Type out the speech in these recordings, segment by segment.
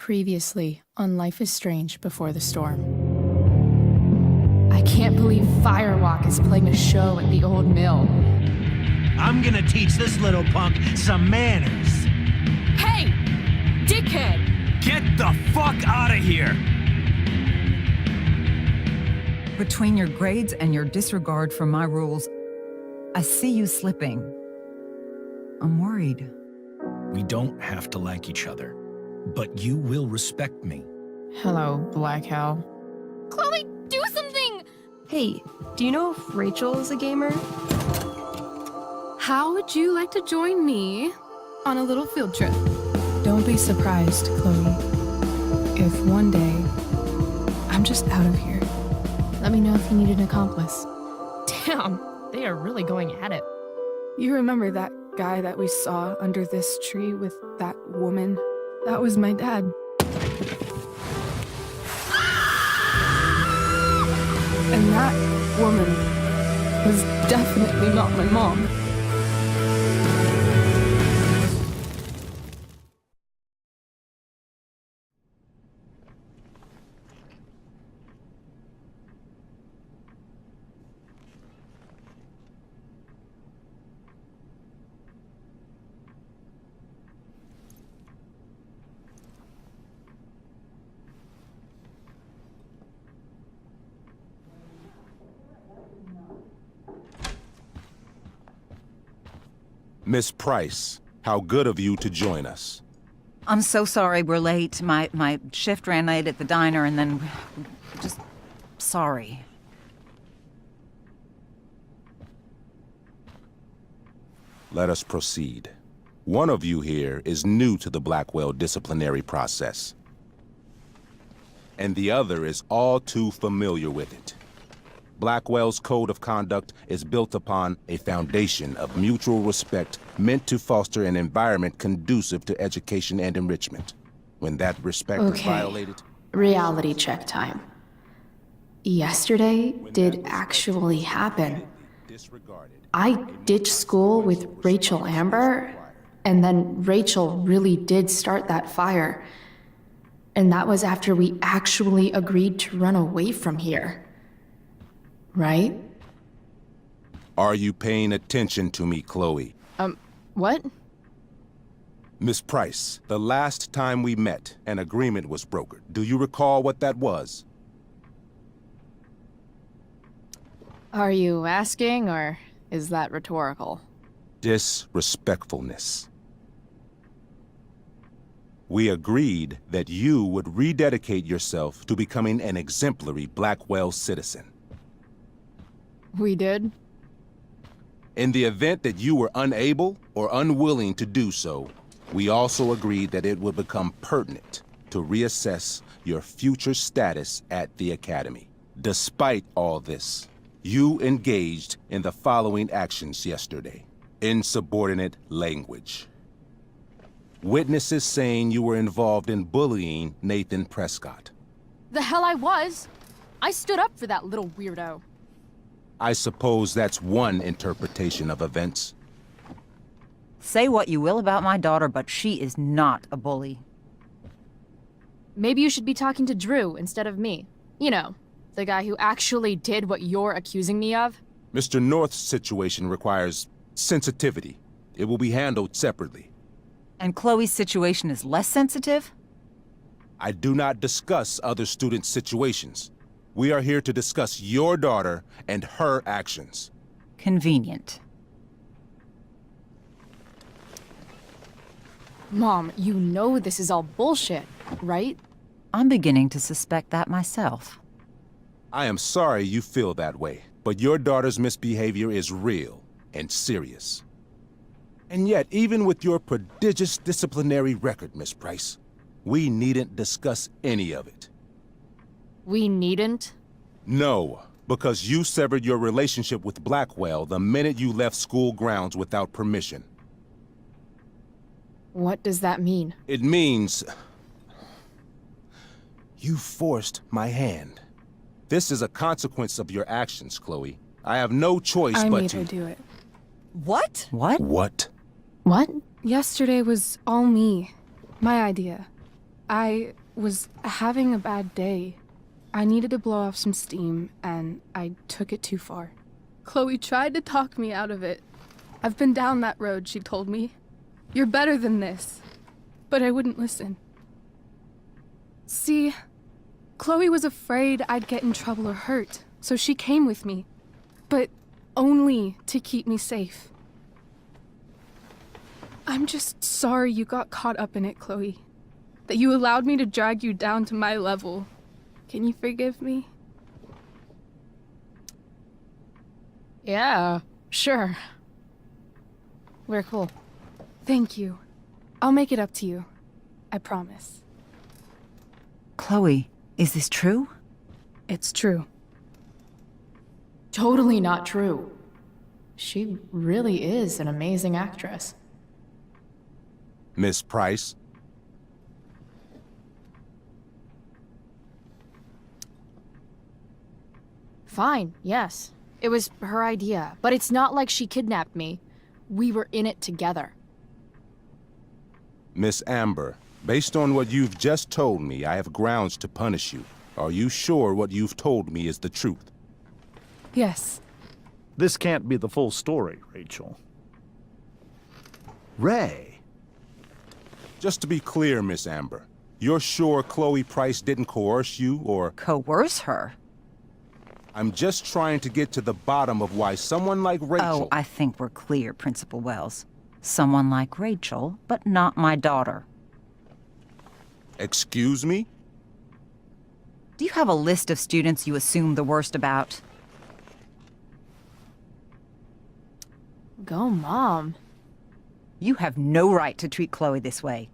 Previously on Life is Strange Before the Storm. I can't believe Firewalk is playing a show at the old mill. I'm gonna teach this little punk some manners. Hey! Dickhead! Get the fuck out of here! Between your grades and your disregard for my rules, I see you slipping. I'm worried. We don't have to like each other, but you will respect me. Hello, Black Hell. Chloe, do something! Hey, do you know if Rachel is a gamer? How would you like to join me on a little field trip? Don't be surprised, Chloe, if one day I'm just out of here. Let me know if you need an accomplice. Damn, they are really going at it. You remember that guy that we saw under this tree with that woman? That was my dad. And that woman was definitely not my mom. Miss Price, how good of you to join us. I'm so sorry we're late. My shift ran late at the diner and then... just... sorry. Let us proceed. One of you here is new to the Blackwell disciplinary process, and the other is all too familiar with it. Blackwell's code of conduct is built upon a foundation of mutual respect meant to foster an environment conducive to education and enrichment. When that respect is violated... Reality check time. Yesterday did actually happen. I ditched school with Rachel Amber, and then Rachel really did start that fire. And that was after we actually agreed to run away from here. Right? Are you paying attention to me, Chloe? What? Miss Price, the last time we met, an agreement was brokered. Do you recall what that was? Are you asking, or is that rhetorical? Disrespectfulness. We agreed that you would rededicate yourself to becoming an exemplary Blackwell citizen. We did? In the event that you were unable or unwilling to do so, we also agreed that it would become pertinent to reassess your future status at the Academy. Despite all this, you engaged in the following actions yesterday. Insubordinate language. Witnesses saying you were involved in bullying Nathan Prescott. The hell I was! I stood up for that little weirdo. I suppose that's one interpretation of events. Say what you will about my daughter, but she is not a bully. Maybe you should be talking to Drew instead of me. You know, the guy who actually did what you're accusing me of. Mr. North's situation requires sensitivity. It will be handled separately. And Chloe's situation is less sensitive? I do not discuss other students' situations. We are here to discuss your daughter and her actions. Convenient. Mom, you know this is all bullshit, right? I'm beginning to suspect that myself. I am sorry you feel that way, but your daughter's misbehavior is real and serious. And yet, even with your prodigious disciplinary record, Miss Price, we needn't discuss any of it. We needn't? No, because you severed your relationship with Blackwell the minute you left school grounds without permission. What does that mean? It means... you forced my hand. This is a consequence of your actions, Chloe. I have no choice I but made to... her do it. What? What? What? What? Yesterday was all me. My idea. I was having a bad day. I needed to blow off some steam, and I took it too far. Chloe tried to talk me out of it. I've been down that road, she told me. You're better than this. But I wouldn't listen. See, Chloe was afraid I'd get in trouble or hurt, so she came with me. But only to keep me safe. I'm just sorry you got caught up in it, Chloe. That you allowed me to drag you down to my level. Can you forgive me? Yeah, sure. We're cool. Thank you. I'll make it up to you. I promise. Chloe, is this true? It's true. Totally not true. She really is an amazing actress. Miss Price? Fine, yes. It was her idea, but it's not like she kidnapped me. We were in it together. Miss Amber, based on what you've just told me, I have grounds to punish you. Are you sure what you've told me is the truth? Yes. This can't be the full story, Rachel. Ray. Just to be clear, Miss Amber, you're sure Chloe Price didn't coerce you, or... Coerce her? I'm just trying to get to the bottom of why someone like Rachel... Oh, I think we're clear, Principal Wells. Someone like Rachel, but not my daughter. Excuse me? Do you have a list of students you assume the worst about? Go, Mom. You have no right to treat Chloe this way.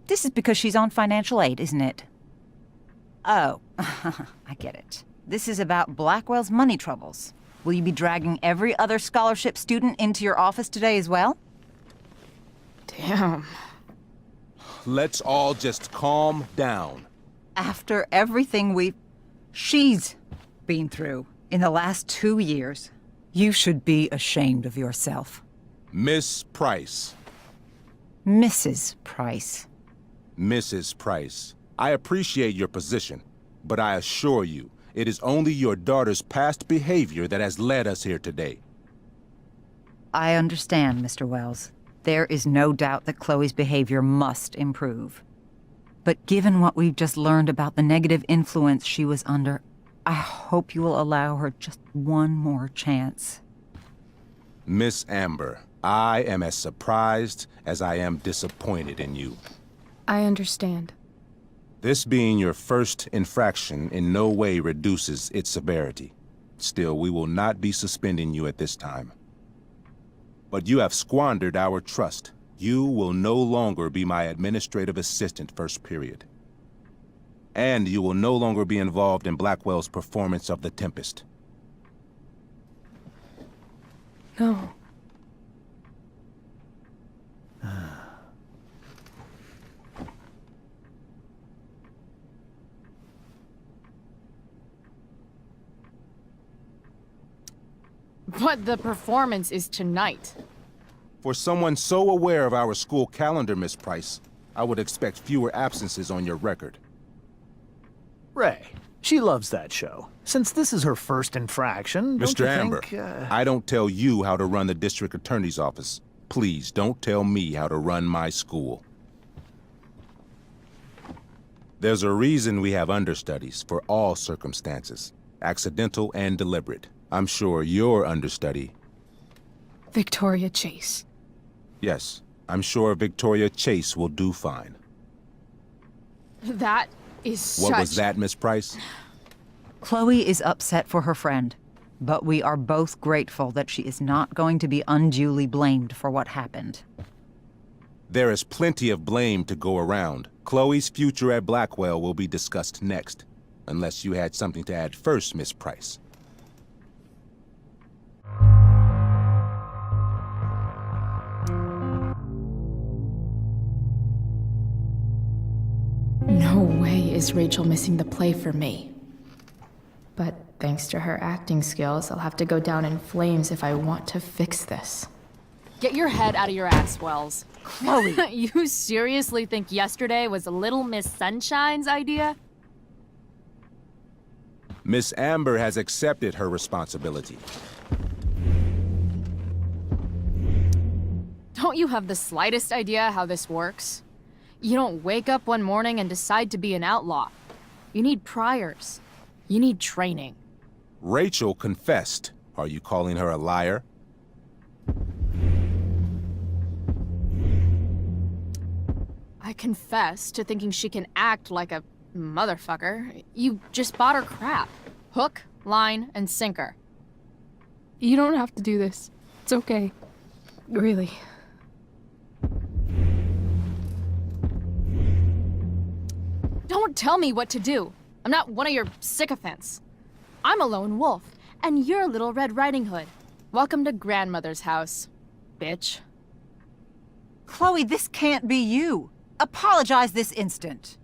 This is because she's on financial aid, isn't it? Oh, I get it. This is about Blackwell's money troubles. Will you be dragging every other scholarship student into your office today as well? Damn. Let's all just calm down. After everything she's been through in the last 2 years, you should be ashamed of yourself. Miss Price. Mrs. Price. Mrs. Price, I appreciate your position, but I assure you, it is only your daughter's past behavior that has led us here today. I understand, Mr. Wells. There is no doubt that Chloe's behavior must improve. But given what we've just learned about the negative influence she was under, I hope you will allow her just one more chance. Miss Amber, I am as surprised as I am disappointed in you. I understand. This being your first infraction in no way reduces its severity. Still, we will not be suspending you at this time. But you have squandered our trust. You will no longer be my administrative assistant first period. And you will no longer be involved in Blackwell's performance of The Tempest. No. But the performance is tonight. For someone so aware of our school calendar, Miss Price, I would expect fewer absences on your record. Ray. She loves that show. Since this is her first infraction, don't Mr. you Amber, think, I don't tell you how to run the district attorney's office. Please don't tell me how to run my school. There's a reason we have understudies for all circumstances, accidental and deliberate. I'm sure your understudy... Victoria Chase. Yes, I'm sure Victoria Chase will do fine. That is such... What was that, Miss Price? Chloe is upset for her friend, but we are both grateful that she is not going to be unduly blamed for what happened. There is plenty of blame to go around. Chloe's future at Blackwell will be discussed next. Unless you had something to add first, Miss Price. No way is Rachel missing the play for me. But thanks to her acting skills, I'll have to go down in flames if I want to fix this. Get your head out of your ass, Wells. Chloe! You seriously think yesterday was Little Miss Sunshine's idea? Miss Amber has accepted her responsibility. Don't you have the slightest idea how this works? You don't wake up one morning and decide to be an outlaw. You need priors. You need training. Rachel confessed. Are you calling her a liar? I confess to thinking she can act like a motherfucker. You just bought her crap. Hook, line, and sinker. You don't have to do this. It's okay. Really. Don't tell me what to do. I'm not one of your sycophants. I'm a lone wolf, and you're Little Red Riding Hood. Welcome to grandmother's house, bitch. Chloe, this can't be you. Apologize this instant.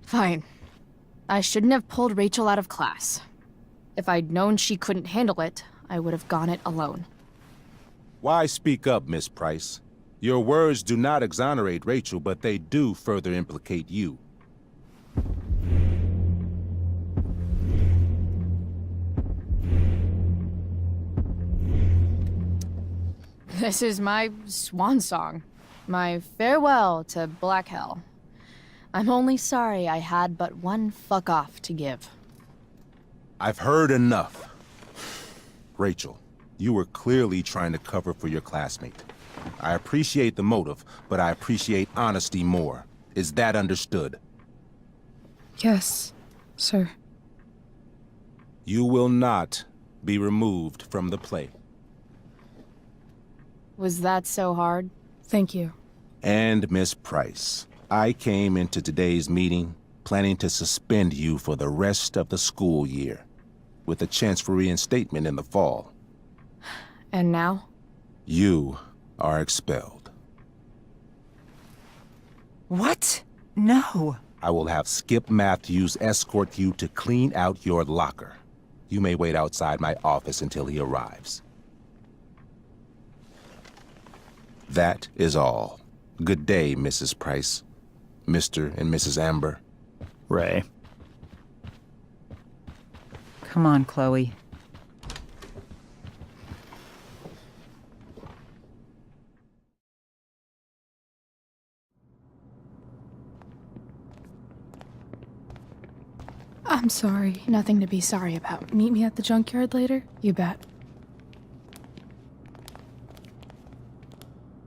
Fine. I shouldn't have pulled Rachel out of class. If I'd known she couldn't handle it, I would have gone it alone. Why speak up, Miss Price? Your words do not exonerate Rachel, but they do further implicate you. This is my swan song. My farewell to Black Hell. I'm only sorry I had but one fuck off to give. I've heard enough. Rachel, you were clearly trying to cover for your classmate. I appreciate the motive, but I appreciate honesty more. Is that understood? Yes, sir. You will not be removed from the play. Was that so hard? Thank you. And Miss Price, I came into today's meeting planning to suspend you for the rest of the school year, with a chance for reinstatement in the fall. And now? You are expelled. What? No. I will have Skip Matthews escort you to clean out your locker. You may wait outside my office until he arrives. That is all. Good day, Mrs. Price. Mr. and Mrs. Amber. Ray. Come on, Chloe. I'm sorry. Nothing to be sorry about. Meet me at the junkyard later? You bet.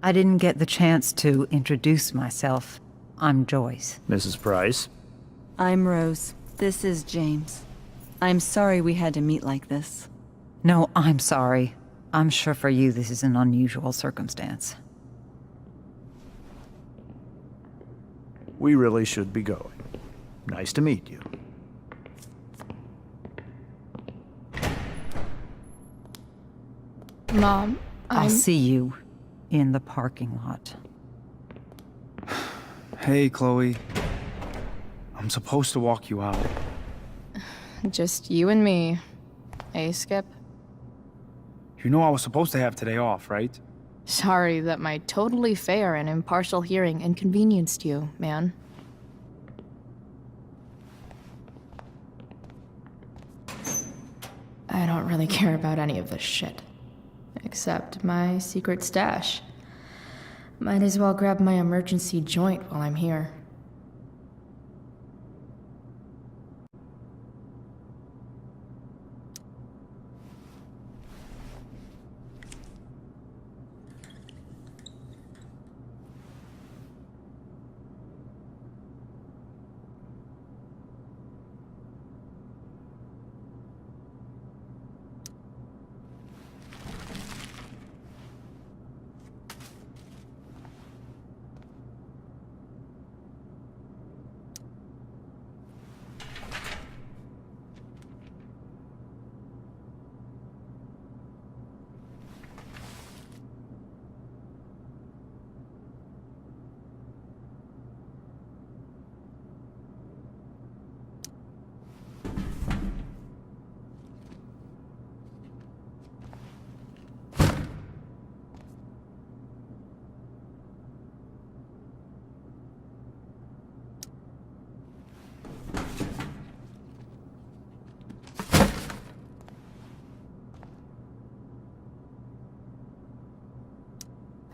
I didn't get the chance to introduce myself. I'm Joyce. Mrs. Price. I'm Rose. This is James. I'm sorry we had to meet like this. No, I'm sorry. I'm sure for you this is an unusual circumstance. We really should be going. Nice to meet you. Mom, I'll see you in the parking lot. Hey, Chloe. I'm supposed to walk you out. Just you and me. Hey, Skip? You know I was supposed to have today off, right? Sorry that my totally fair and impartial hearing inconvenienced you, man. I don't really care about any of this shit. Except my secret stash. Might as well grab my emergency joint while I'm here.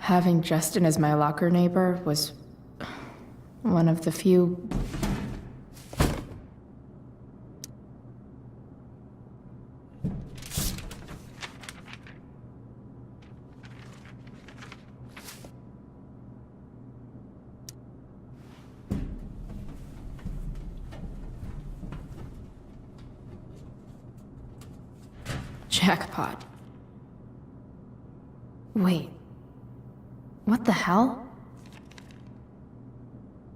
Having Justin as my locker neighbor was one of the few... Jackpot. Wait. What the hell?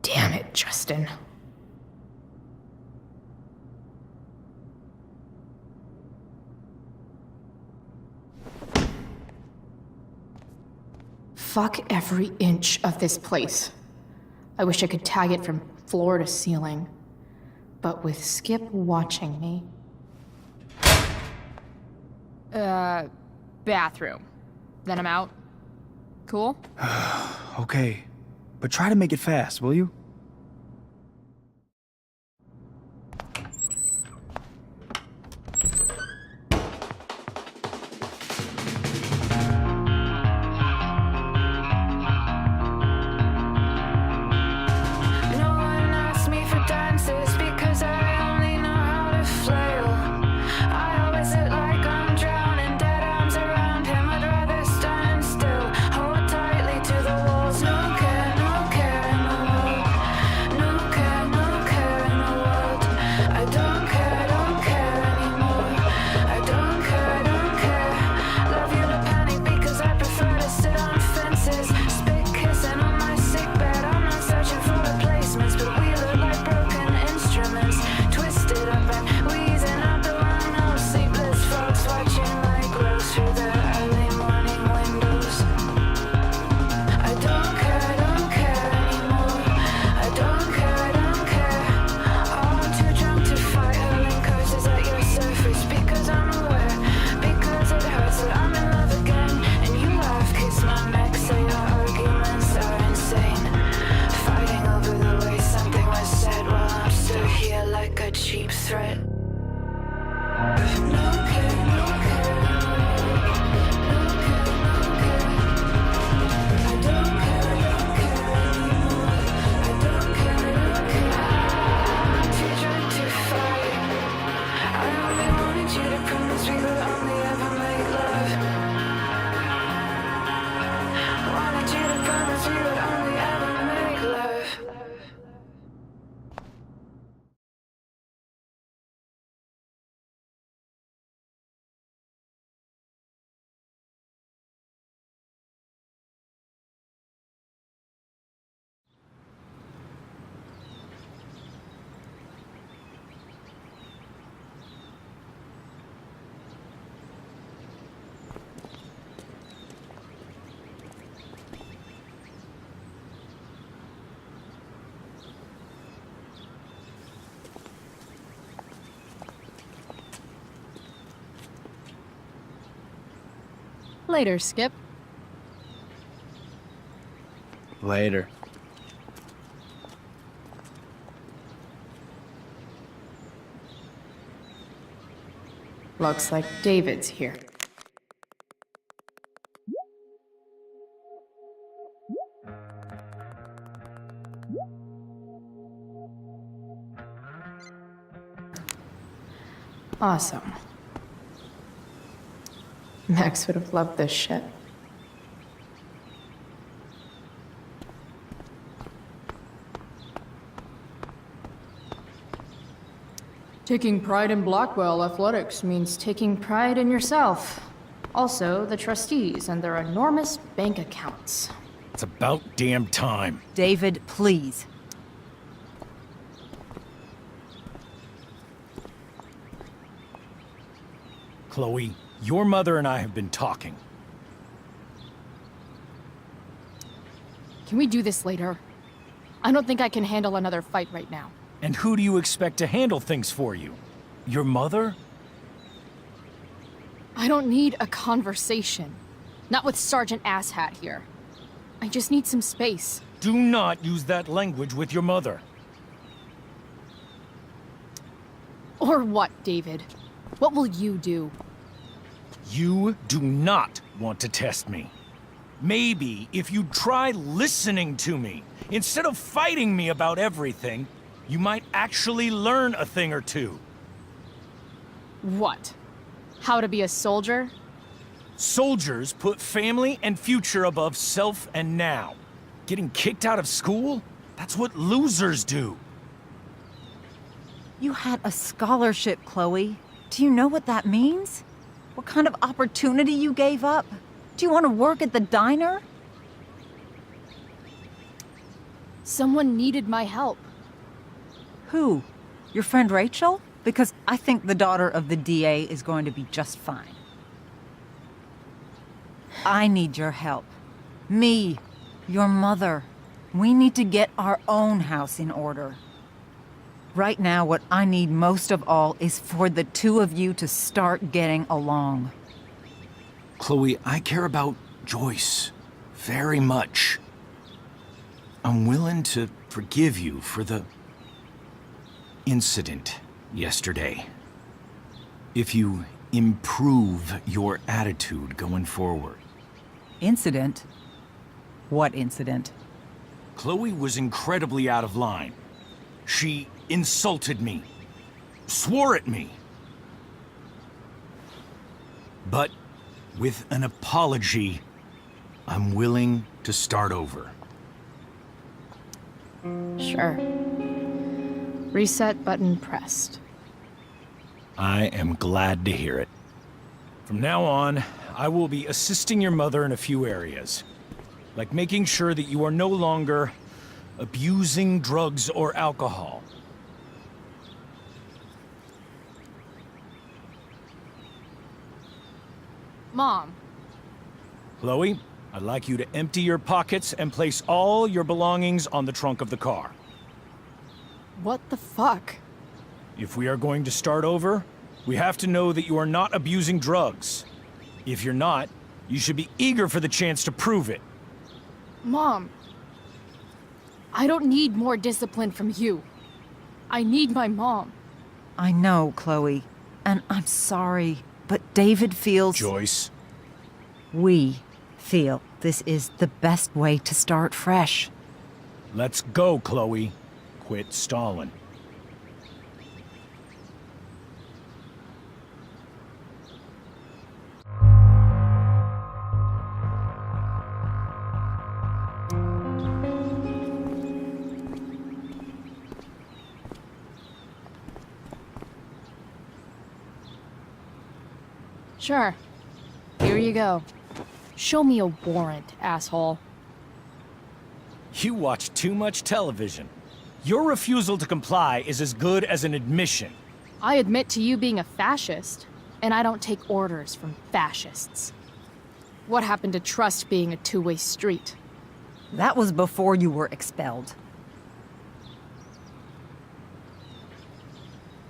Damn it, Justin. Fuck every inch of this place. I wish I could tag it from floor to ceiling. But with Skip watching me... Bathroom. Then I'm out. Cool? Okay, but try to make it fast, will you? Later, Skip. Later. Looks like David's here. Awesome. Max would have loved this shit. Taking pride in Blackwell athletics means taking pride in yourself. Also, the trustees and their enormous bank accounts. It's about damn time. David, please. Chloe, your mother and I have been talking. Can we do this later? I don't think I can handle another fight right now. And who do you expect to handle things for you? Your mother? I don't need a conversation. Not with Sergeant Asshat here. I just need some space. Do not use that language with your mother. Or what, David? What will you do? You do not want to test me. Maybe if you'd try listening to me, instead of fighting me about everything, you might actually learn a thing or two. What? How to be a soldier? Soldiers put family and future above self and now. Getting kicked out of school? That's what losers do. You had a scholarship, Chloe. Do you know what that means? What kind of opportunity you gave up? Do you want to work at the diner? Someone needed my help. Who? Your friend Rachel? Because I think the daughter of the DA is going to be just fine. I need your help. Me, your mother. We need to get our own house in order. Right now, what I need most of all is for the two of you to start getting along. Chloe, I care about Joyce very much. I'm willing to forgive you for the incident yesterday. If you improve your attitude going forward. Incident? What incident? Chloe was incredibly out of line. She insulted me, swore at me. But with an apology, I'm willing to start over. Sure. Reset button pressed. I am glad to hear it. From now on, I will be assisting your mother in a few areas, like making sure that you are no longer abusing drugs or alcohol. Mom, Chloe, I'd like you to empty your pockets and place all your belongings on the trunk of the car. what the fuck? If we are going to start over, we have to know that you are not abusing drugs. If you're not, you should be eager for the chance to prove it. Mom, I don't need more discipline from you. I need my mom. I know, Chloe, and I'm sorry, but David feels... Joyce. We feel this is the best way to start fresh. Let's go, Chloe. Quit stalling. Sure. Here you go. Show me a warrant, asshole. You watch too much television. Your refusal to comply is as good as an admission. I admit to you being a fascist, and I don't take orders from fascists. What happened to trust being a two-way street? That was before you were expelled.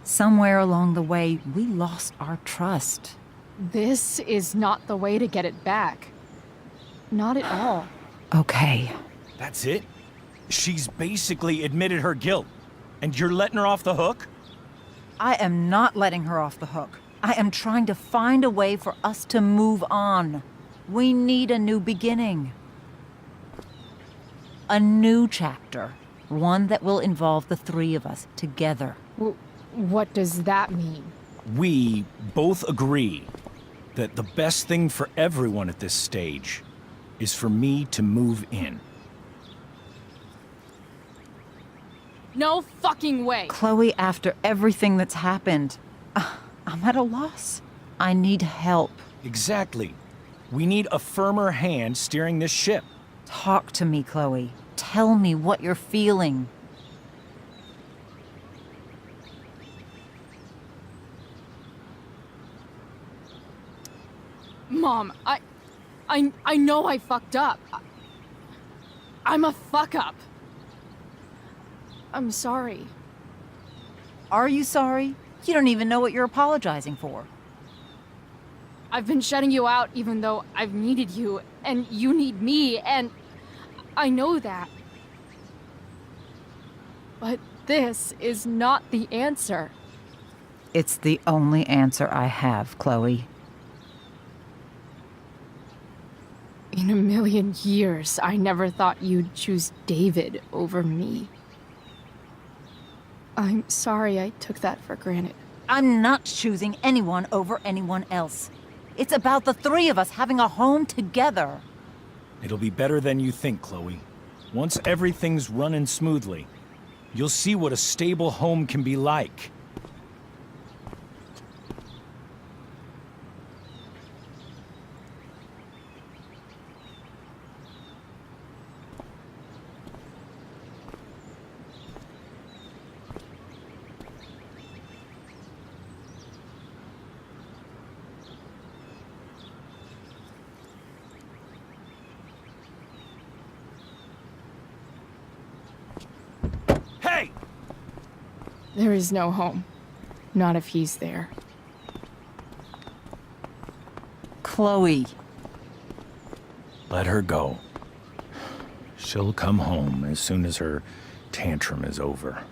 Somewhere along the way, we lost our trust. This is not the way to get it back. Not at all. Okay. That's it? She's basically admitted her guilt, and you're letting her off the hook? I am not letting her off the hook. I am trying to find a way for us to move on. We need a new beginning. A new chapter. One that will involve the three of us together. What does that mean? We both agree that the best thing for everyone at this stage is for me to move in. No fucking way! Chloe, after everything that's happened, I'm at a loss. I need help. Exactly. We need a firmer hand steering this ship. Talk to me, Chloe. Tell me what you're feeling. Mom, I know I fucked up. I'm a fuck-up. I'm sorry. Are you sorry? You don't even know what you're apologizing for. I've been shutting you out even though I've needed you, and you need me, and I know that. But this is not the answer. It's the only answer I have, Chloe. In a million years, I never thought you'd choose David over me. I'm sorry I took that for granted. I'm not choosing anyone over anyone else. It's about the three of us having a home together. It'll be better than you think, Chloe. Once everything's running smoothly, you'll see what a stable home can be like. Hey! There is no home. Not if he's there. Chloe. Let her go. She'll come home as soon as her tantrum is over.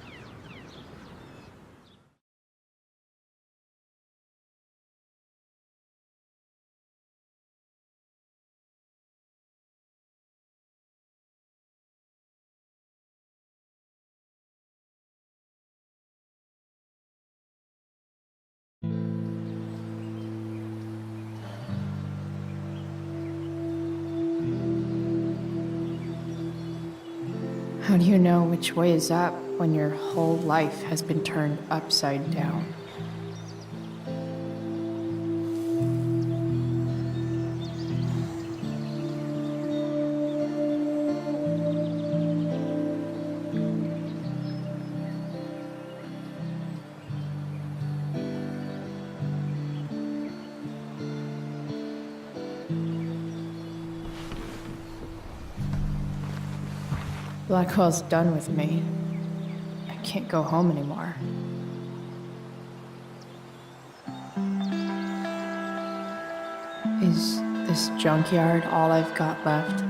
How do you know which way is up when your whole life has been turned upside down? Blackwell's done with me. I can't go home anymore. Is this junkyard all I've got left?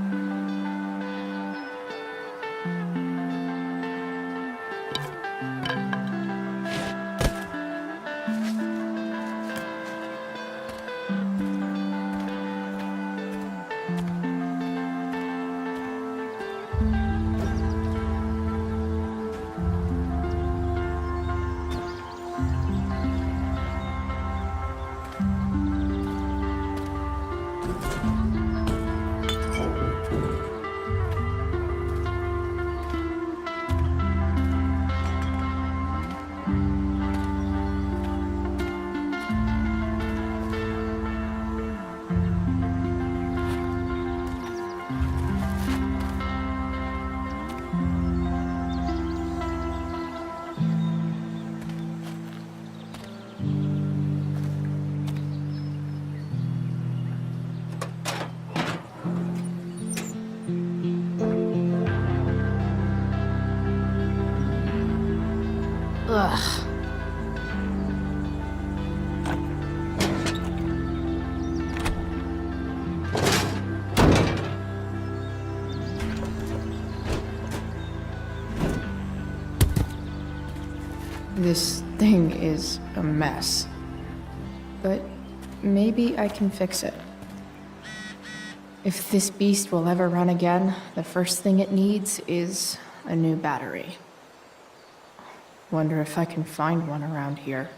Ugh. This thing is a mess. But maybe I can fix it. If this beast will ever run again, the first thing it needs is a new battery. Wonder if I can find one around here.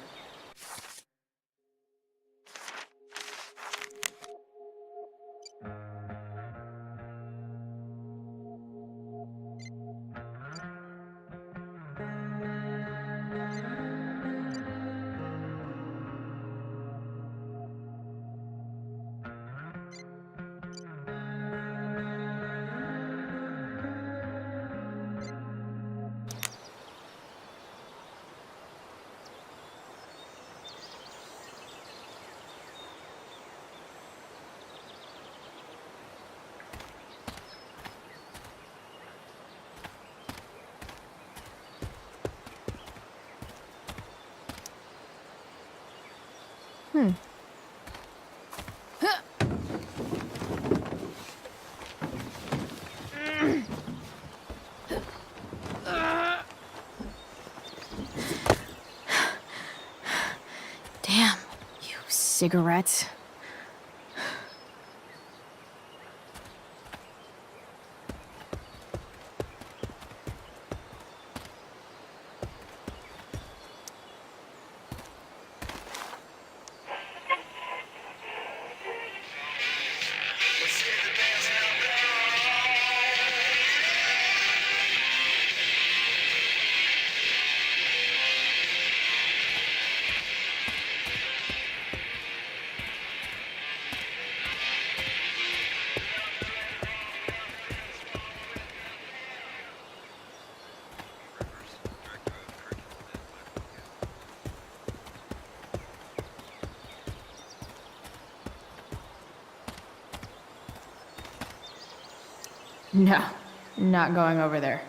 Damn, you cigarettes. No, not going over there.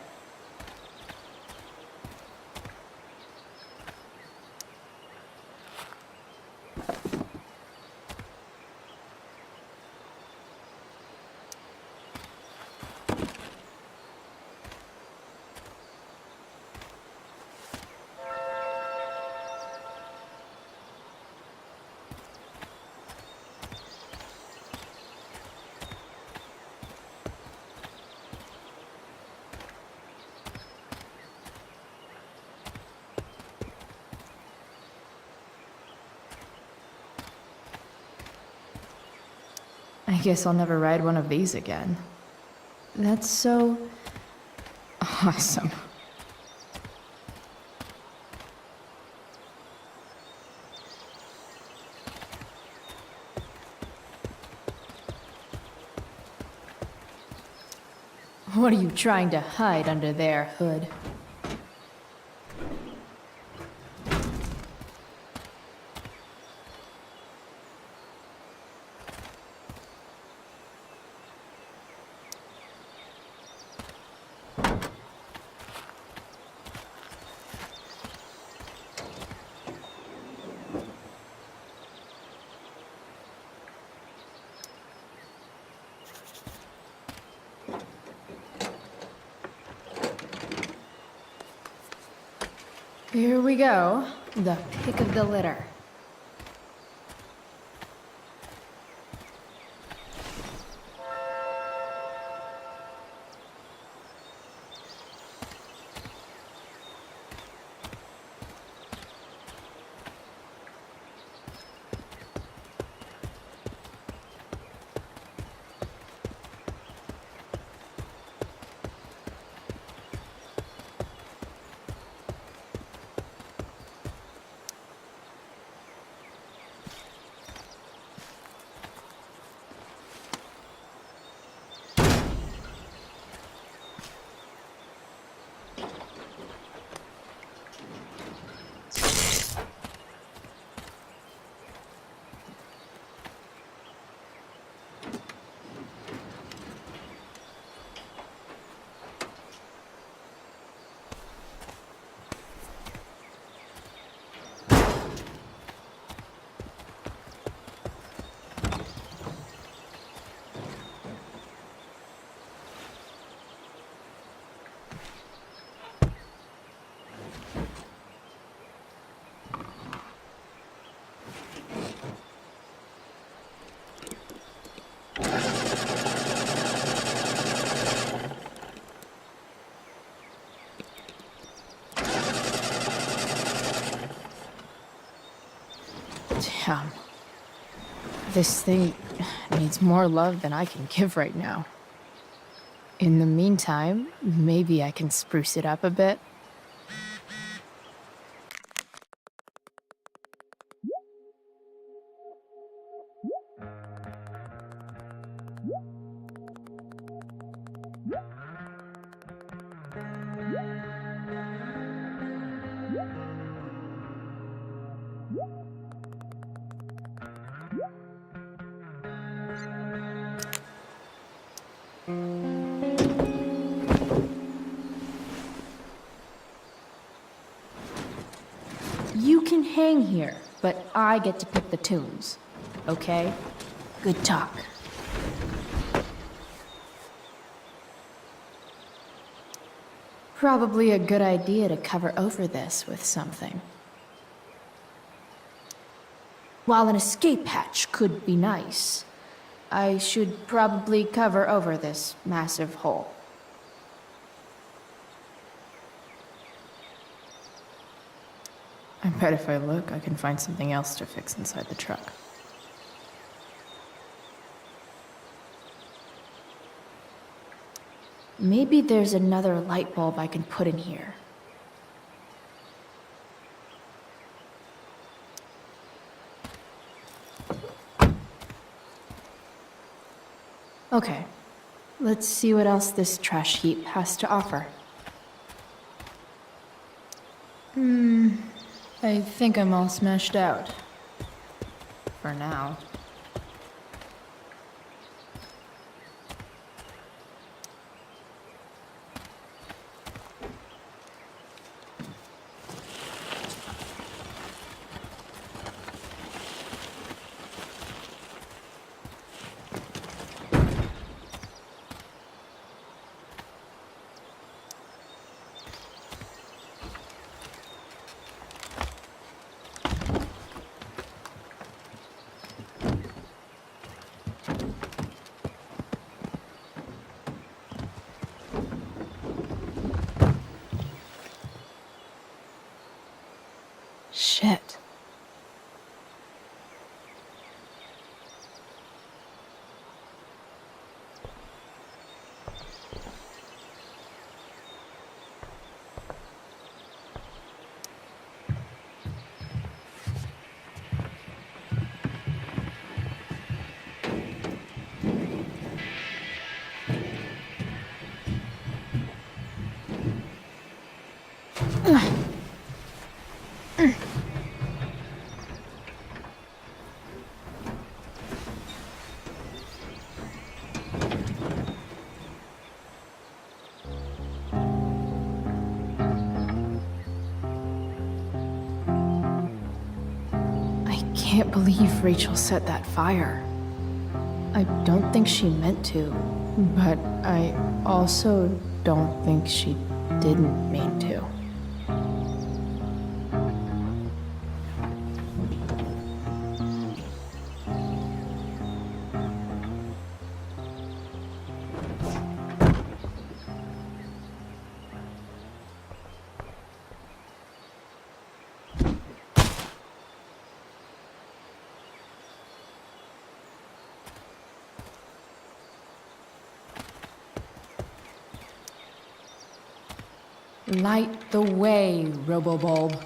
I guess I'll never ride one of these again. That's so awesome. What are you trying to hide under there, Hood? Here we go, the pick of the litter. Damn. This thing needs more love than I can give right now. In the meantime, maybe I can spruce it up a bit. You can hang here, but I get to pick the tunes. Okay? Good talk. Probably a good idea to cover over this with something. While an escape hatch could be nice, I should probably cover over this massive hole. I bet if I look, I can find something else to fix inside the truck. Maybe there's another light bulb I can put in here. Okay, let's see what else this trash heap has to offer. I think I'm all smashed out. For now. can't believe Rachel set that fire. I don't think she meant to, but I also don't think she didn't mean to. Light the way, Robobulb.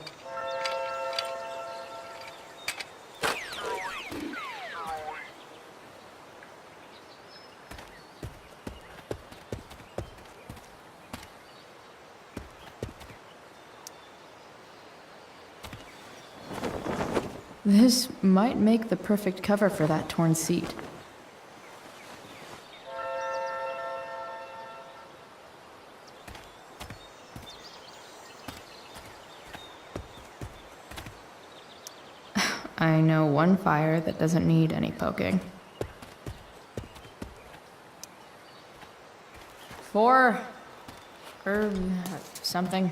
This might make the perfect cover for that torn seat. I know one fire that doesn't need any poking. 4 or something.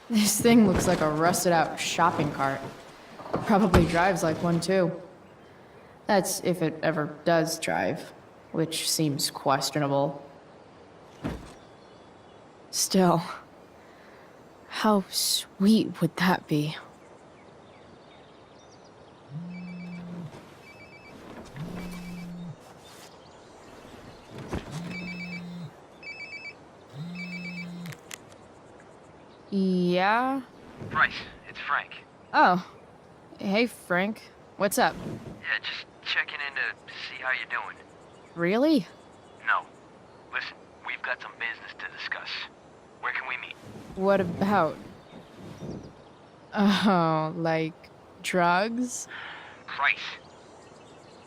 This thing looks like a rusted out shopping cart. Probably drives like one too. That's if it ever does drive, which seems questionable. Still, how sweet would that be? Yeah? Bryce, it's Frank. Oh. Hey, Frank. What's up? Yeah, just checking in to see how you're doing. Really? No. Listen, we've got some business to discuss. Where can we meet? What about? Oh, like drugs? Bryce.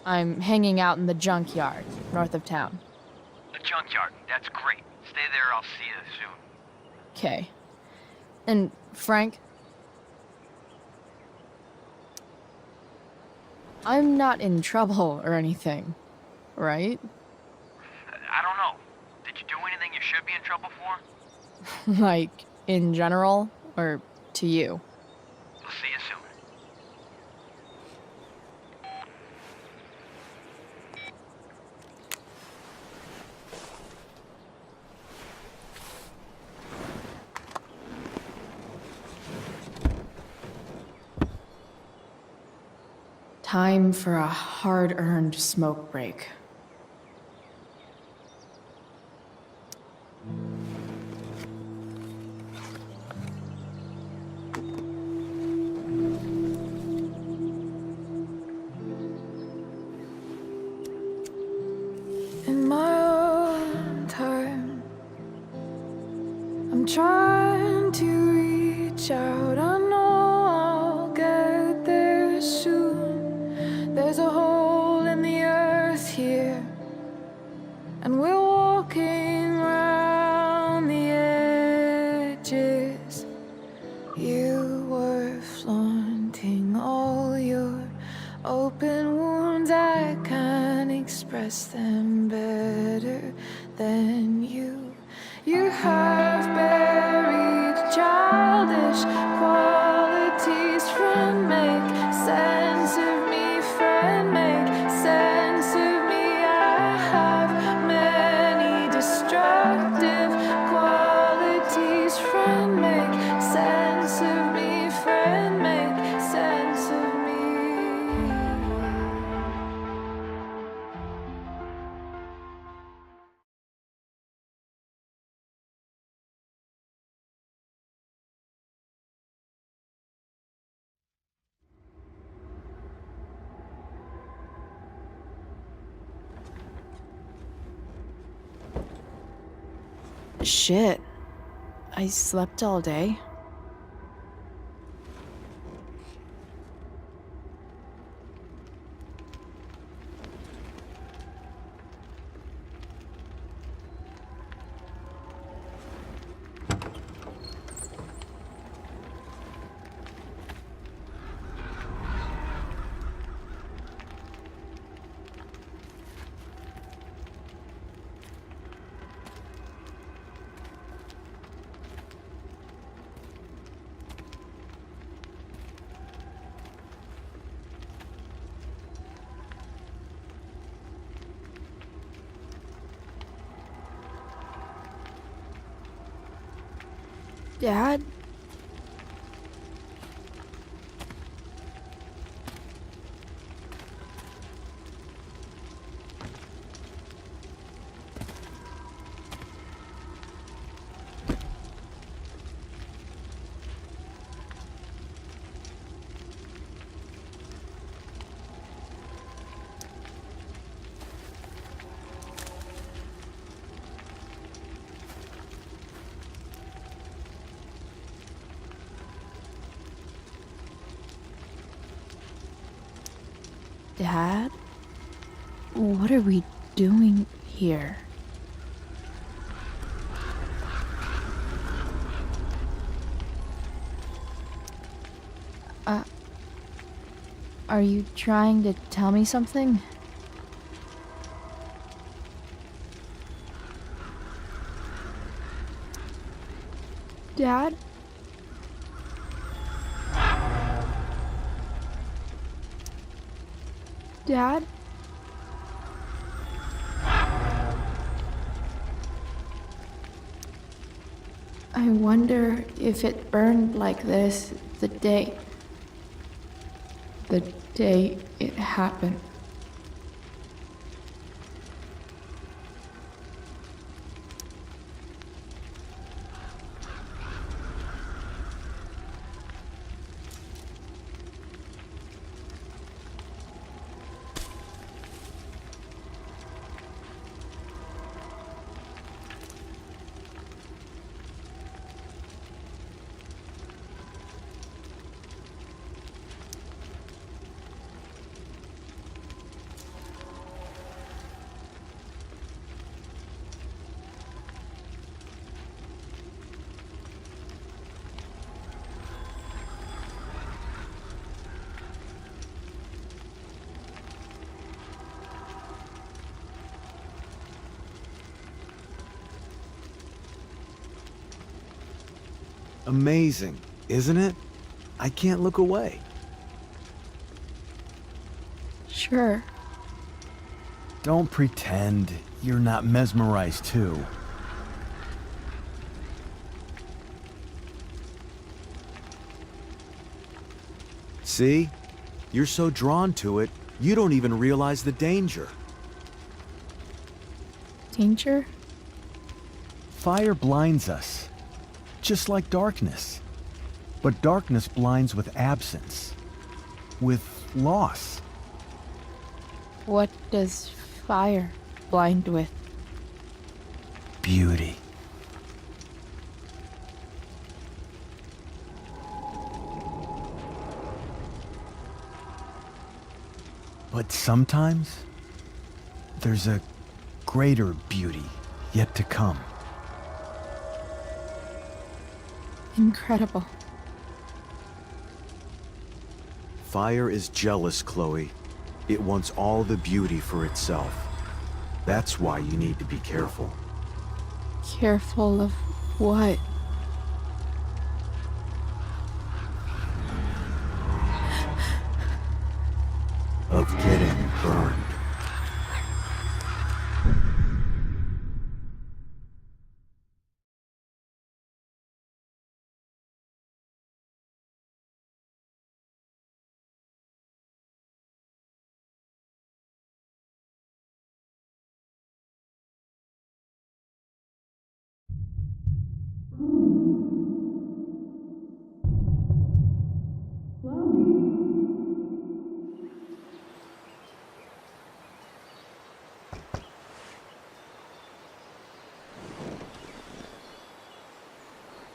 I'm hanging out in the junkyard, north of town. The junkyard. That's great. Stay there, I'll see you soon. Okay. And Frank? I'm not in trouble or anything, right? I don't know. Did you do anything you should be in trouble for? Like, in general, or to you? We'll see you soon. Time for a hard-earned smoke break. In my own time, I'm trying to reach out. I know I'll get there soon. There's a hole in the earth here, and we're walking around the edges. You were flaunting all I can't express them better than you. You have buried childish qualities. Friend, make sense of me. Friend, make sense of me. I have many destructive qualities. Friend, make sense of me. Friend, make sense of me. Shit. I slept all day. Dad? Dad? What are we doing here? Are you trying to tell me something? Dad? Dad? I wonder if it burned like this the day it happened. Amazing, isn't it? I can't look away. Sure. Don't pretend you're not mesmerized too. See? You're so drawn to it, you don't even realize the danger. Danger? Fire blinds us, just like darkness. But darkness blinds with absence, with loss. What does fire blind with? Beauty. But sometimes, there's a greater beauty yet to come. Incredible. Fire is jealous, Chloe. It wants all the beauty for itself. That's why you need to be careful. Careful of what? Of getting burned.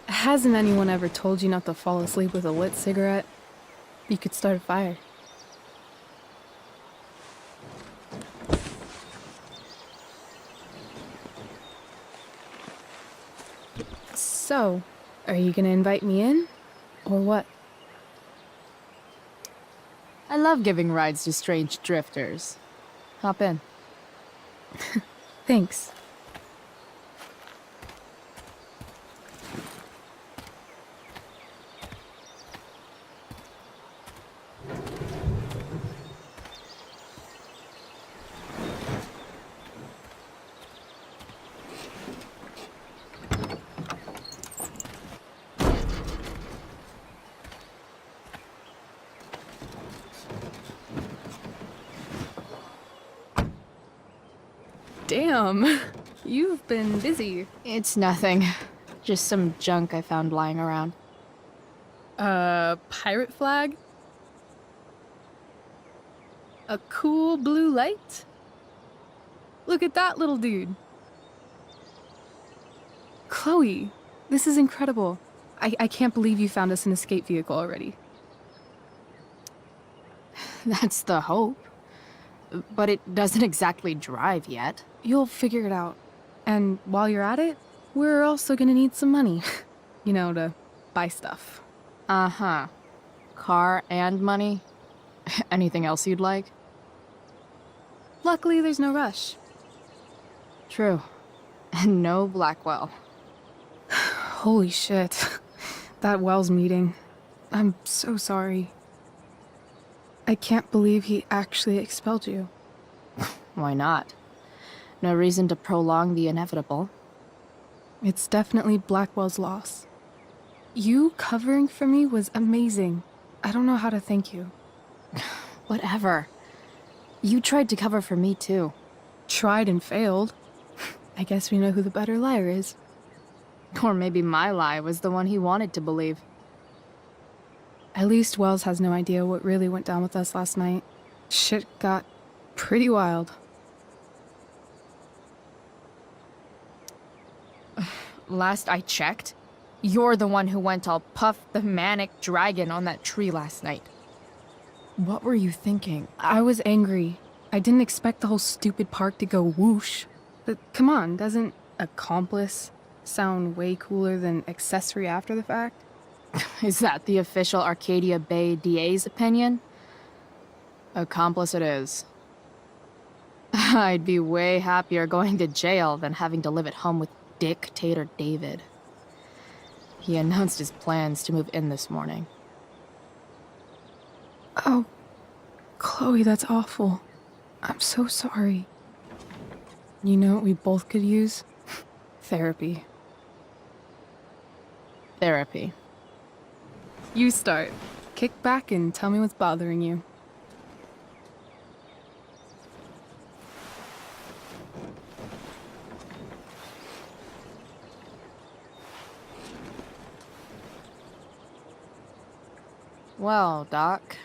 Hasn't anyone ever told you not to fall asleep with a lit cigarette? You could start a fire. So, are you gonna invite me in? Or what? I love giving rides to strange drifters. Hop in. Thanks. Damn, you've been busy. It's nothing. Just some junk I found lying around. Pirate flag? A cool blue light? Look at that little dude. Chloe, this is incredible. I can't believe you found us an escape vehicle already. That's the hope. But it doesn't exactly drive yet. You'll figure it out. And while you're at it, we're also gonna need some money. You know, to buy stuff. Uh-huh. Car and money? Anything else you'd like? Luckily, there's no rush. True. And no Blackwell. Holy shit. That Wells meeting. I'm so sorry. I can't believe he actually expelled you. Why not? No reason to prolong the inevitable. It's definitely Blackwell's loss. You covering for me was amazing. I don't know how to thank you. Whatever. You tried to cover for me too. Tried and failed. I guess we know who the better liar is. Or maybe my lie was the one he wanted to believe. At least Wells has no idea what really went down with us last night. Shit got pretty wild. Last I checked, you're the one who went all Puff the Manic Dragon on that tree last night. What were you thinking? I was angry. I didn't expect the whole stupid park to go whoosh. But come on, doesn't accomplice sound way cooler than accessory after the fact? Is that the official Arcadia Bay DA's opinion? Accomplice it is. I'd be way happier going to jail than having to live at home with Dictator David. He announced his plans to move in this morning. Oh, Chloe, that's awful. I'm so sorry. You know what we both could use? Therapy. Therapy. You start. Kick back and tell me what's bothering you. Well, Doc.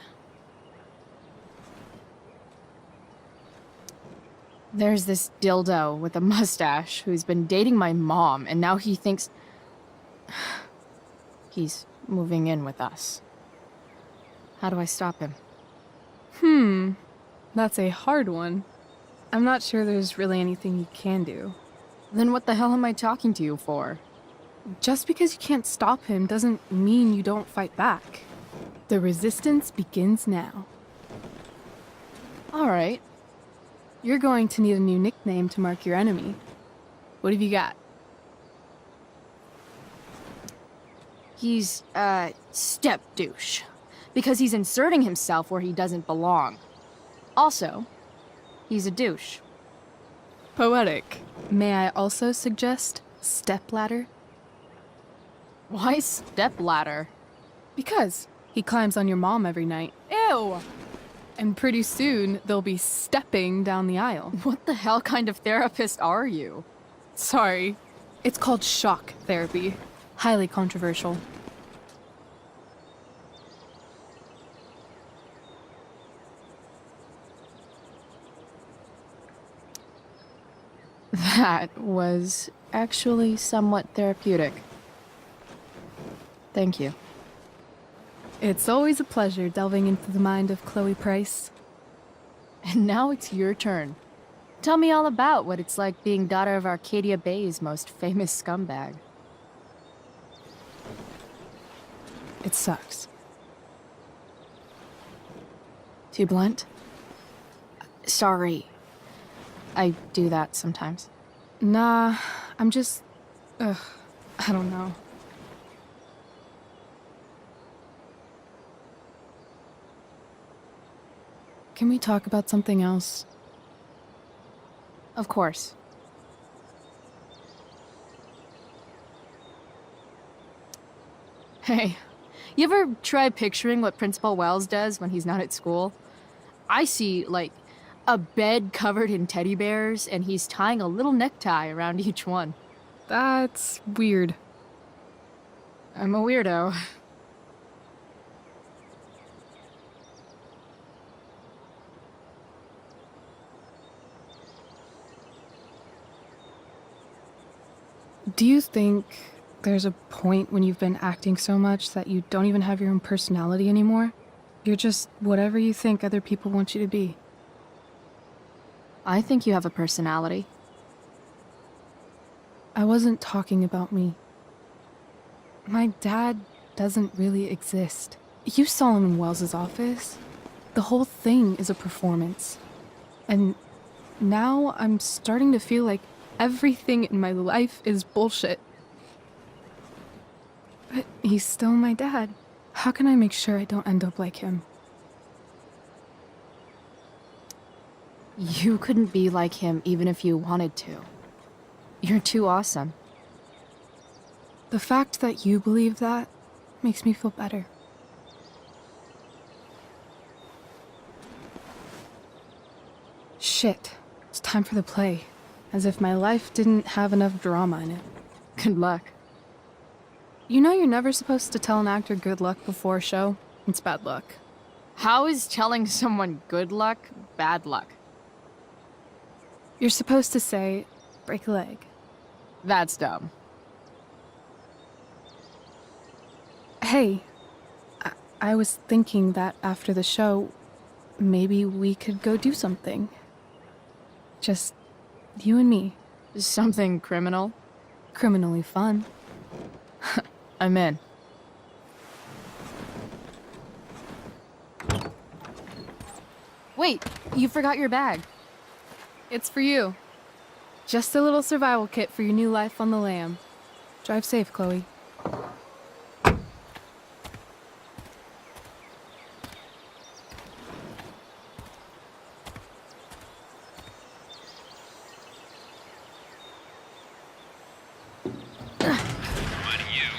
There's this dildo with a mustache who's been dating my mom, and now he thinks he's moving in with us. How do I stop him? That's a hard one. I'm not sure there's really anything you can do. Then what the hell am I talking to you for? Just because you can't stop him doesn't mean you don't fight back. The resistance begins now. All right. You're going to need a new nickname to mark your enemy. What have you got? He's, step douche. Because he's inserting himself where he doesn't belong. Also, he's a douche. Poetic. May I also suggest stepladder? Why stepladder? Because he climbs on your mom every night. Ew! And pretty soon, they'll be stepping down the aisle. What the hell kind of therapist are you? Sorry. It's called shock therapy. Highly controversial. That was actually somewhat therapeutic. Thank you. It's always a pleasure delving into the mind of Chloe Price. And now it's your turn. Tell me all about what it's like being daughter of Arcadia Bay's most famous scumbag. It sucks. Too blunt? Sorry. I do that sometimes. Nah, I'm just... I don't know. Can we talk about something else? Of course. Hey, you ever try picturing what Principal Wells does when he's not at school? I see, like, a bed covered in teddy bears, and he's tying a little necktie around each one. That's weird. I'm a weirdo. Do you think there's a point when you've been acting so much that you don't even have your own personality anymore? You're just whatever you think other people want you to be. I think you have a personality. I wasn't talking about me. My dad doesn't really exist. You saw him in Wells's office. The whole thing is a performance. And now I'm starting to feel like everything in my life is bullshit. But he's still my dad. How can I make sure I don't end up like him? You couldn't be like him even if you wanted to. You're too awesome. The fact that you believe that makes me feel better. Shit. It's time for the play. As if my life didn't have enough drama in it. Good luck. You know you're never supposed to tell an actor good luck before a show? It's bad luck. How is telling someone good luck bad luck? You're supposed to say, break a leg. That's dumb. Hey, I was thinking that after the show, maybe we could go do something. Just you and me. Something criminal? Criminally fun. I'm in. Wait, you forgot your bag. It's for you. Just a little survival kit for your new life on the lam. Drive safe, Chloe. Reminding you,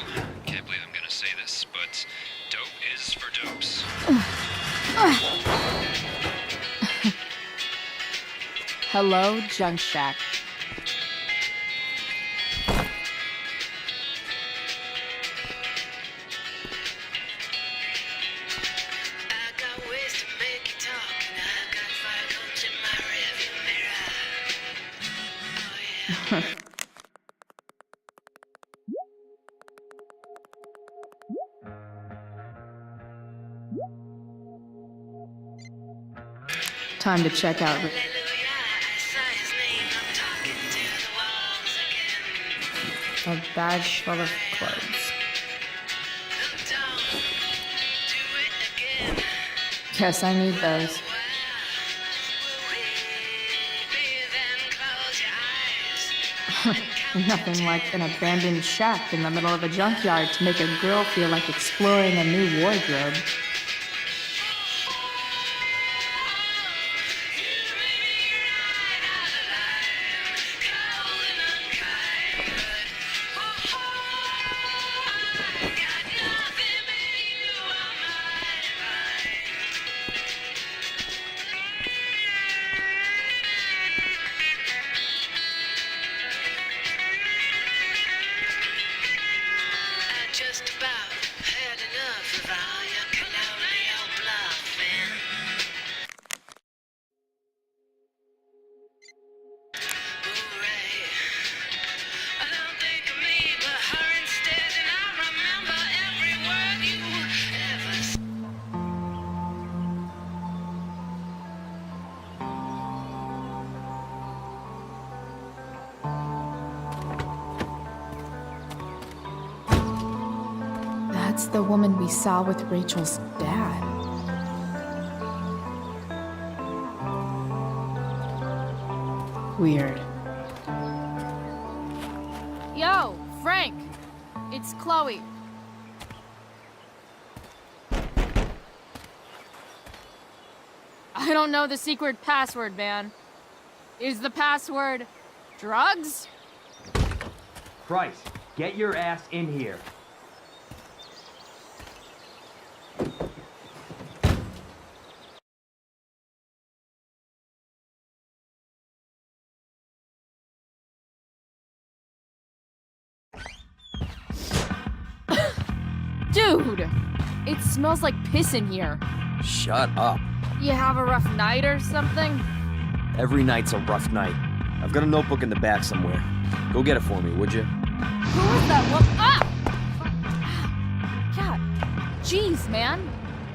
can't believe I'm gonna say this, but dope is for dopes. Hello, Junk Shack. Time to check out. A bag full of clothes. Guess I need those. Nothing like an abandoned shack in the middle of a junkyard to make a girl feel like exploring a new wardrobe. Just about had enough of all your colonial bluffing. Hooray. I don't think of me but her instead, and I remember every word you ever said. That's the woman we saw with Rachel's dad. Weird. Yo, Frank! It's Chloe. I don't know the secret password, man. Is the password drugs? Price, get your ass in here. Dude! It smells like piss in here. Shut up. You have a rough night or something? Every night's a rough night. I've got a notebook in the back somewhere. Go get it for me, would you? Who is that one? Ah! God. Jeez, man.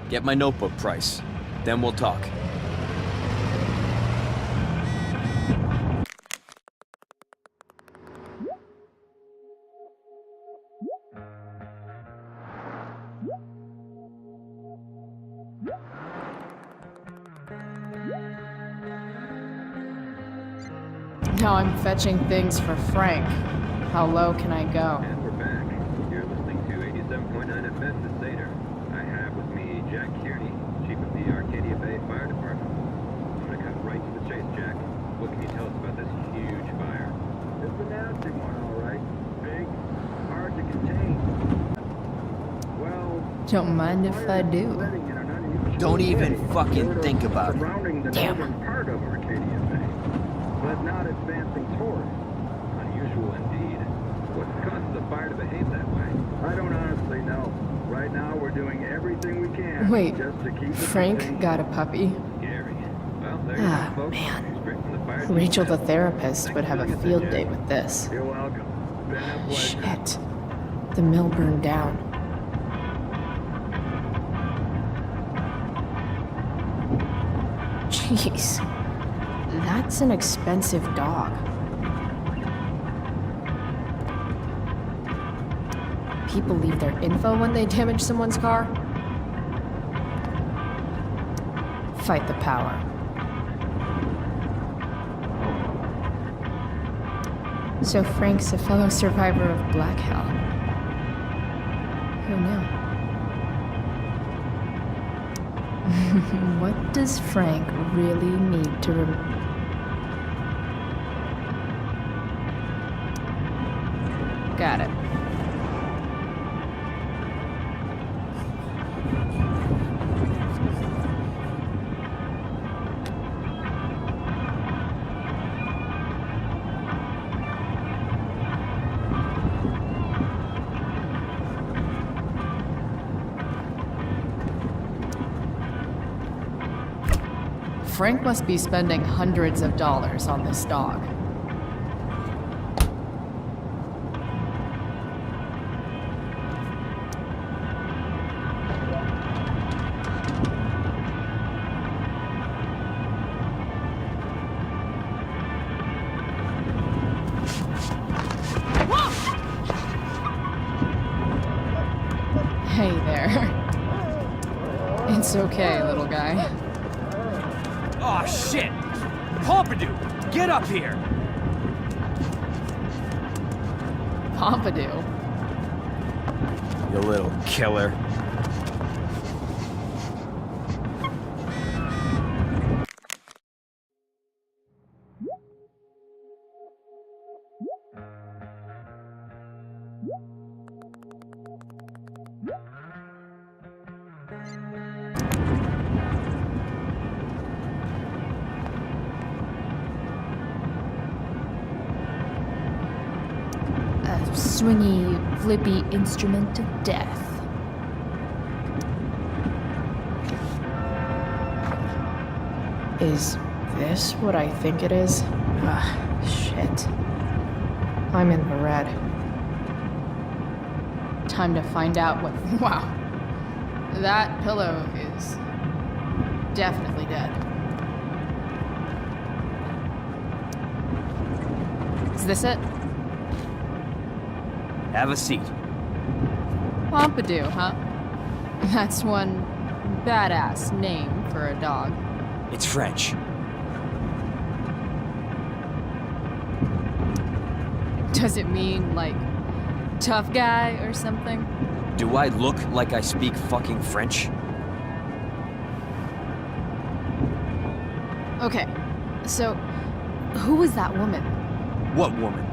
Get my notebook, Price. Then we'll talk. Now I'm fetching things for Frank. How low can I go? And we're back. You're listening to 87.9 FM The Seder. I have with me Jack Kearney, Chief of the Arcadia Bay Fire Department. I'm gonna cut right to the chase, Jack. What can you tell us about this huge fire? It's a nasty one, all right. Big, hard to contain. Well, Don't mind if I do. Don't even fucking think about it. surrounding the Damn. northern part of Arcadia Bay, but not advancing toward it. Unusual indeed. What's the cause of the fire to behave that way? I don't honestly know. Right now, we're doing everything we can Wait, just to keep it Frank contained. got a puppy. Scary. Well, there you Ah, go, folks. man. Straight from the fire team. Rachel the therapist would have a Thanks for field joining us, day Jack. with this. You're welcome. Been a pleasure. Shit. The mill burned down. Jeez. That's an expensive dog. People leave their info when they damage someone's car? Fight the power. So Frank's a fellow survivor of Black Hell. Who knew? What does Frank really need to Got it. Frank must be spending hundreds of dollars on this dog. Hey there. It's okay, little guy. Oh shit! Pompidou, get up here! Pompidou. You little killer. A swingy, flippy instrument of death. Is this what I think it is? Ah, shit. I'm in the red. Time to find out what. Wow. That pillow is definitely dead. Is this it? Have a seat. Pompidou, huh? That's one badass name for a dog. It's French. Does it mean, like, tough guy or something? Do I look like I speak fucking French? Okay, so who was that woman? What woman?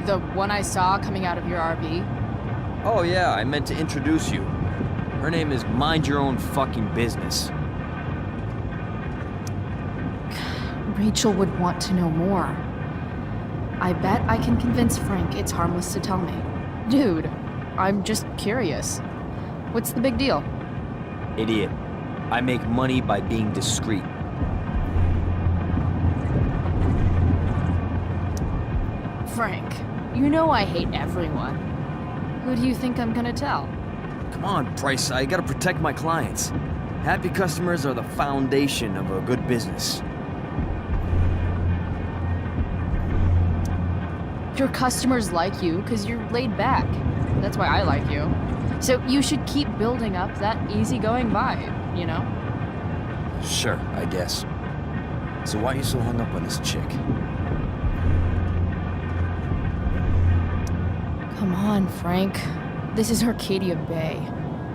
The one I saw coming out of your RV? Oh yeah, I meant to introduce you. Her name is Mind Your Own Fucking Business. Rachel would want to know more. I bet I can convince Frank it's harmless to tell me. Dude, I'm just curious. What's the big deal? Idiot. I make money by being discreet. Frank, you know I hate everyone. Who do you think I'm gonna tell? Come on, Price, I gotta protect my clients. Happy customers are the foundation of a good business. Your customers like you because you're laid back. That's why I like you. So you should keep building up that easygoing vibe, you know? Sure, I guess. So why are you so hung up on this chick? Come on, Frank. This is Arcadia Bay.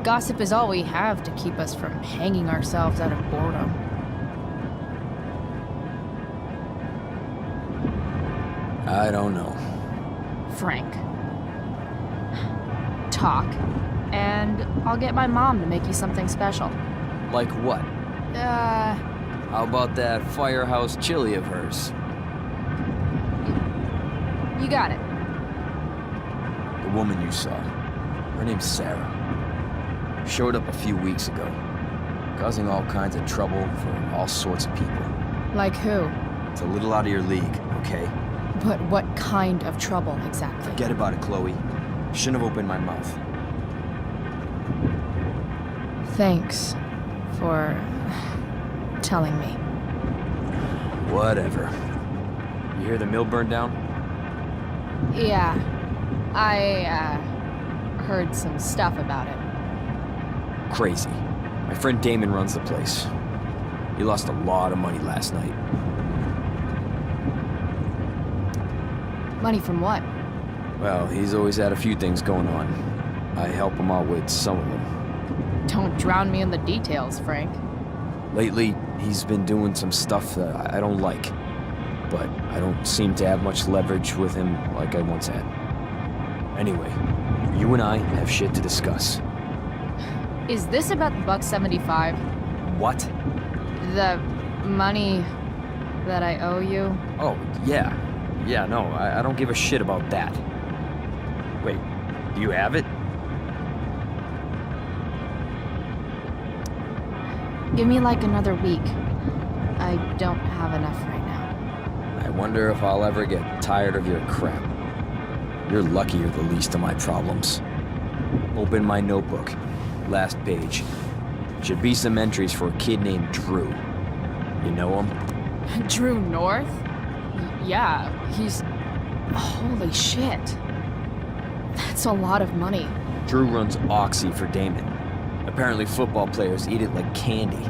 Gossip is all we have to keep us from hanging ourselves out of boredom. I don't know. Frank. Talk, and I'll get my mom to make you something special. Like what? How about that firehouse chili of hers? You got it. The woman you saw. Her name's Sarah. Showed up a few weeks ago, causing all kinds of trouble for all sorts of people. Like who? It's a little out of your league, okay? But what kind of trouble exactly? Forget about it, Chloe. Shouldn't have opened my mouth. Thanks for telling me. Whatever. You hear the mill burned down? Yeah, I heard some stuff about it. Crazy. My friend Damon runs the place. He lost a lot of money last night. Money from what? Well, he's always had a few things going on. I help him out with some of them. Don't drown me in the details, Frank. Lately, he's been doing some stuff that I don't like. But I don't seem to have much leverage with him like I once had. Anyway, you and I have shit to discuss. Is this about the $175? What? The money that I owe you? Oh, yeah. Yeah, no, I don't give a shit about that. Wait, do you have it? Give me like another week. I don't have enough right now. I wonder if I'll ever get tired of your crap. You're lucky you're the least of my problems. Open my notebook. Last page. Should be some entries for a kid named Drew. You know him? Drew North? Yeah, he's... Holy shit. That's a lot of money. Drew runs Oxy for Damon. Apparently football players eat it like candy.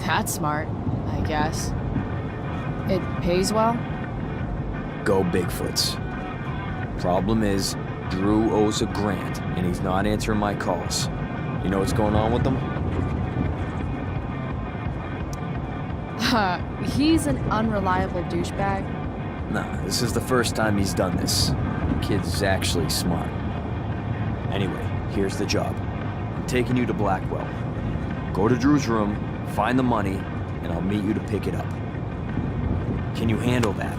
That's smart, I guess. It pays well? Go Bigfoots. Problem is, Drew owes a grant, and he's not answering my calls. You know what's going on with him? He's an unreliable douchebag. Nah, this is the first time he's done this. Kid's actually smart. Anyway, here's the job. I'm taking you to Blackwell. Go to Drew's room, find the money, and I'll meet you to pick it up. Can you handle that?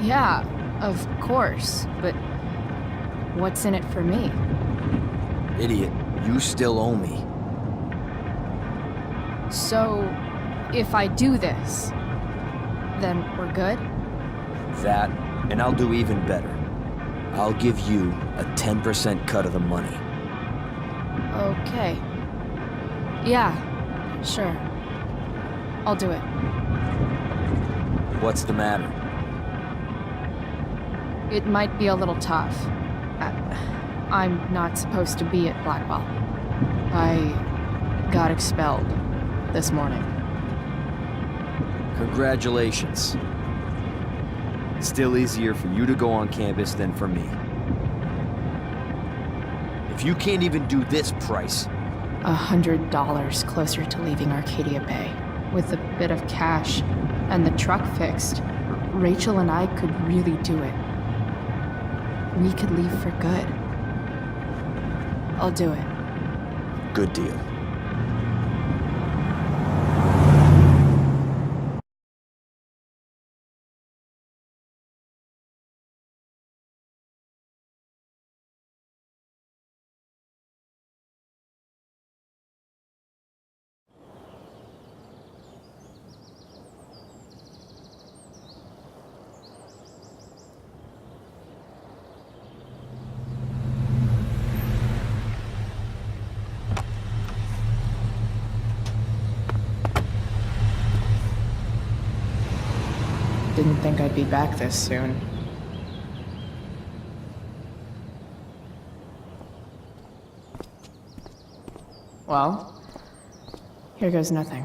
Yeah, of course, but what's in it for me? Idiot, you still owe me. So, if I do this, then we're good? That, and I'll do even better. I'll give you a 10% cut of the money. Okay. Yeah, sure. I'll do it. What's the matter? It might be a little tough. I'm not supposed to be at Blackwell. I got expelled this morning. Congratulations. Still easier for you to go on campus than for me. If you can't even do this price... $100 closer to leaving Arcadia Bay. With a bit of cash and the truck fixed, Rachel and I could really do it. We could leave for good. I'll do it. Good deal. Didn't think I'd be back this soon. Well, here goes nothing.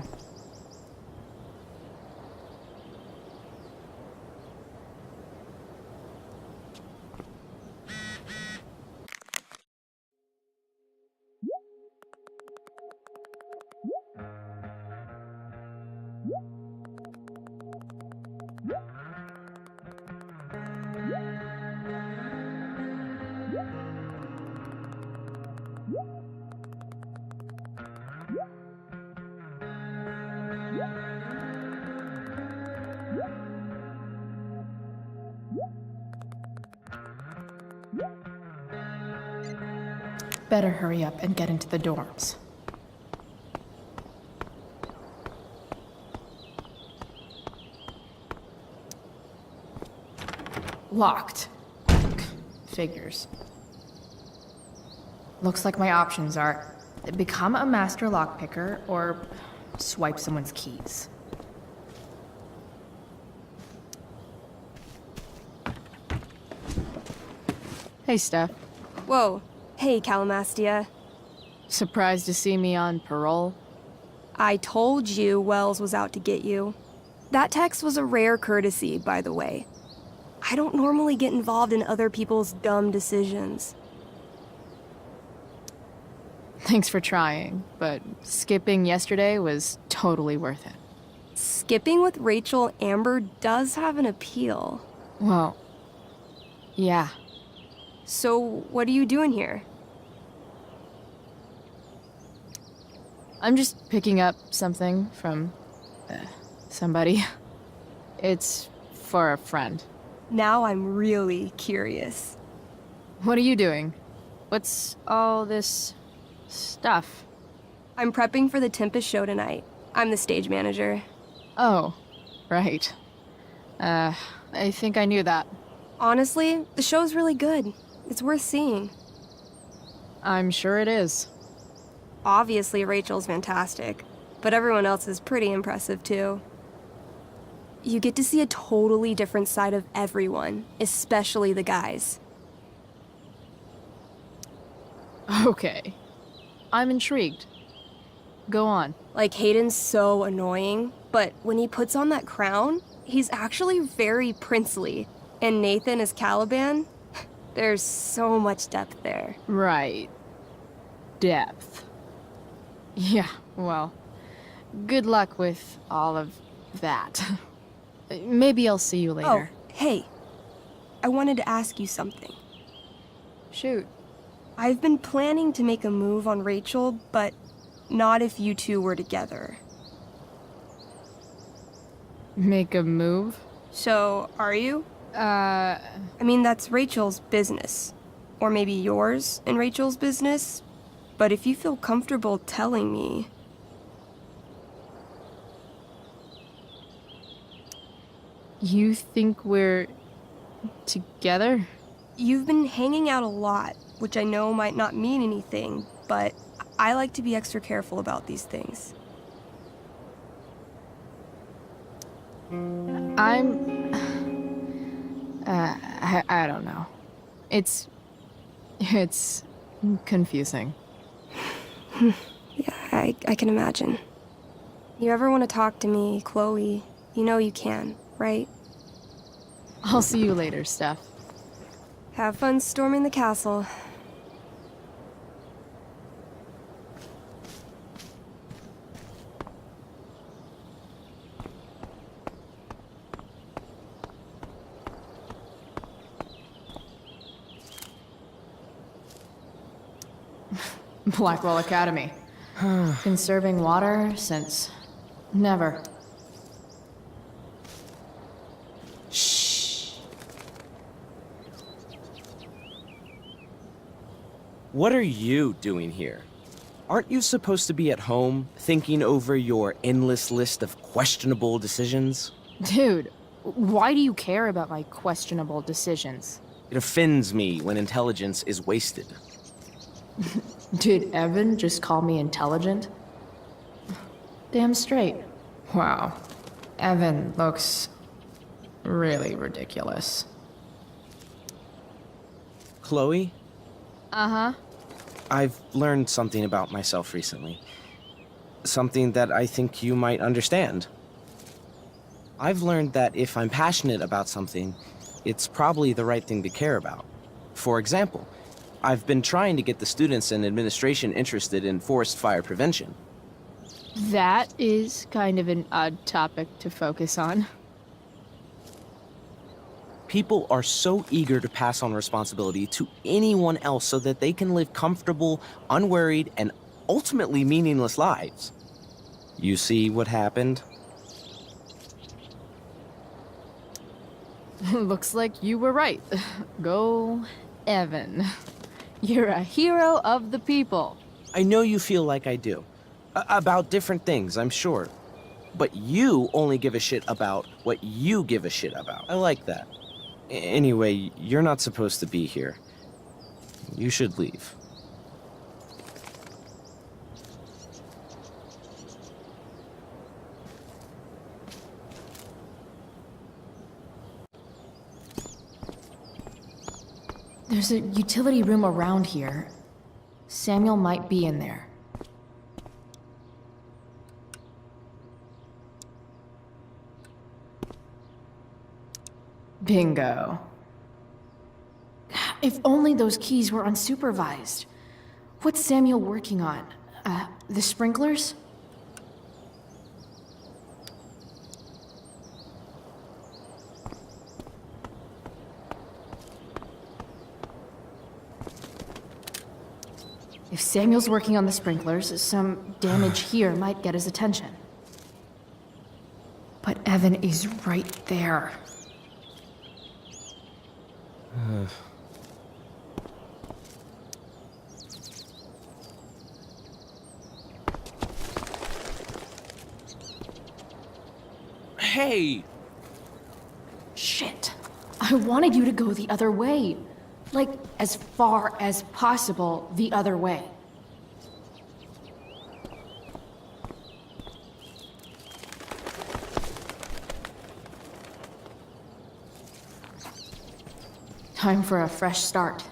Better hurry up and get into the dorms. Locked. Figures. Looks like my options are become a master lockpicker or swipe someone's keys. Hey, Steph. Whoa. Hey, Calamastia. Surprised to see me on parole? I told you Wells was out to get you. That text was a rare courtesy, by the way. I don't normally get involved in other people's dumb decisions. Thanks for trying, but skipping yesterday was totally worth it. Skipping with Rachel Amber does have an appeal. Well, yeah. So, what are you doing here? I'm just picking up something from somebody. It's for a friend. Now I'm really curious. What are you doing? What's all this stuff? I'm prepping for the Tempest show tonight. I'm the stage manager. Oh, right. I think I knew that. Honestly, the show's really good. It's worth seeing. I'm sure it is. Obviously, Rachel's fantastic, but everyone else is pretty impressive too. You get to see a totally different side of everyone, especially the guys. Okay. I'm intrigued. Go on. Like, Hayden's so annoying, but when he puts on that crown, he's actually very princely. And Nathan as Caliban? There's so much depth there. Right. Depth. Yeah, well, good luck with all of that. Maybe I'll see you later. Oh, hey. I wanted to ask you something. Shoot. I've been planning to make a move on Rachel, but not if you two were together. Make a move? So, are you? I mean, that's Rachel's business. Or maybe yours and Rachel's business. But if you feel comfortable telling me... You think we're... together? You've been hanging out a lot, which I know might not mean anything, but I like to be extra careful about these things. I don't know. It's confusing. Yeah, I can imagine. You ever want to talk to me, Chloe, you know you can, right? I'll see you later, Steph. Have fun storming the castle. Blackwell Academy. Conserving water since never. What are you doing here? Aren't you supposed to be at home, thinking over your endless list of questionable decisions? Dude, why do you care about my questionable decisions? It offends me when intelligence is wasted. Did Evan just call me intelligent? Damn straight. Wow. Evan looks really ridiculous. Chloe? Uh-huh. I've learned something about myself recently. Something that I think you might understand. I've learned that if I'm passionate about something, it's probably the right thing to care about. For example, I've been trying to get the students and administration interested in forest fire prevention. That is kind of an odd topic to focus on. People are so eager to pass on responsibility to anyone else so that they can live comfortable, unworried, and ultimately meaningless lives. You see what happened? Looks like you were right. Go, Evan. You're a hero of the people. I know you feel like I do. About different things, I'm sure. But you only give a shit about what you give a shit about. I like that. Anyway, you're not supposed to be here. You should leave. There's a utility room around here. Samuel might be in there. Bingo. If only those keys were unsupervised. What's Samuel working on? The sprinklers? If Samuel's working on the sprinklers, some damage here might get his attention. But Evan is right there. Hey! Shit. I wanted you to go the other way. Like, as far as possible the other way. Time for a fresh start.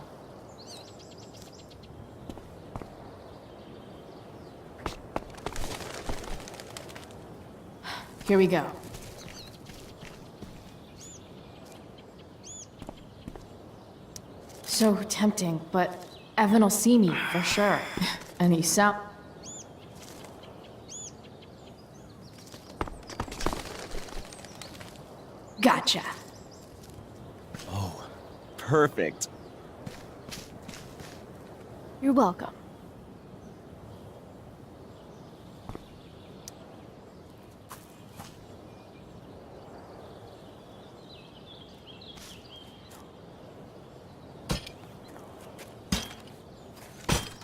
Here we go. So tempting, but Evan will see me for sure. And he sound. Gotcha. Oh, perfect. You're welcome.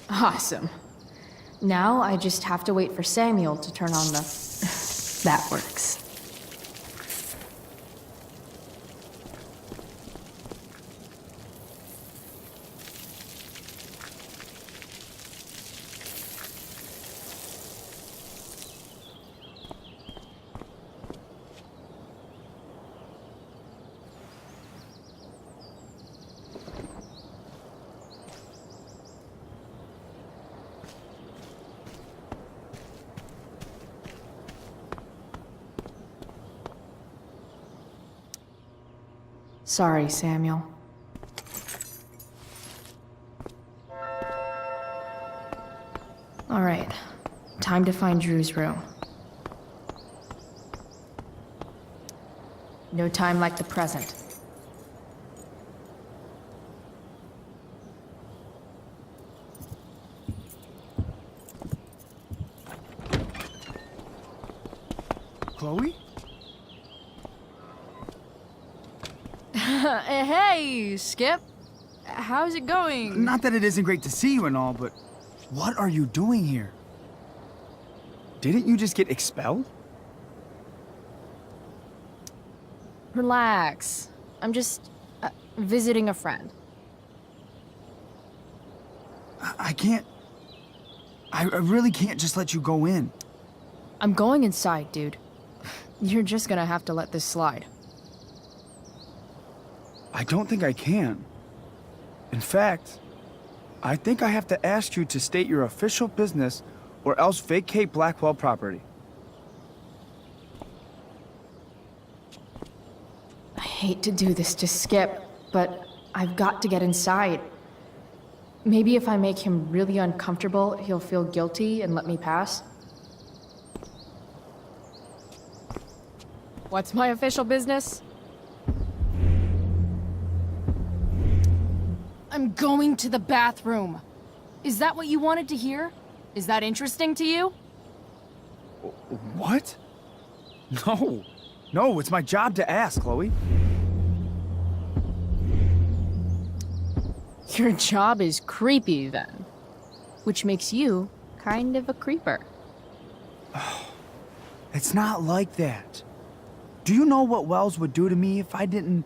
Awesome. Now I just have to wait for Samuel to turn on the... That works. Sorry, Samuel. All right, time to find Drew's room. No time like the present. Chloe? Hey, Skip. How's it going? Not that it isn't great to see you and all, but what are you doing here? Didn't you just get expelled? Relax. I'm just visiting a friend. I can't... I really can't just let you go in. I'm going inside, dude. You're just gonna have to let this slide. I don't think I can. In fact, I think I have to ask you to state your official business or else vacate Blackwell property. I hate to do this to Skip, but I've got to get inside. Maybe if I make him really uncomfortable, he'll feel guilty and let me pass. What's my official business? I'm going to the bathroom. Is that what you wanted to hear? Is that interesting to you? What? No. No, it's my job to ask, Chloe. Your job is creepy, then. Which makes you kind of a creeper. It's not like that. Do you know what Wells would do to me if I didn't,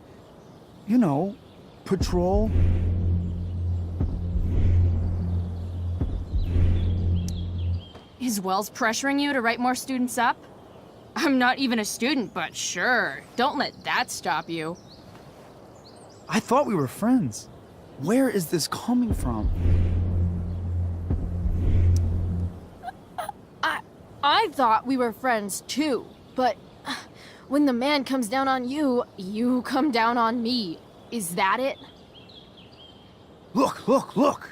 you know, patrol? Is Wells pressuring you to write more students up? I'm not even a student, but sure. Don't let that stop you. I thought we were friends. Where is this coming from? I thought we were friends too, but when the man comes down on you, you come down on me. Is that it? Look, look, look!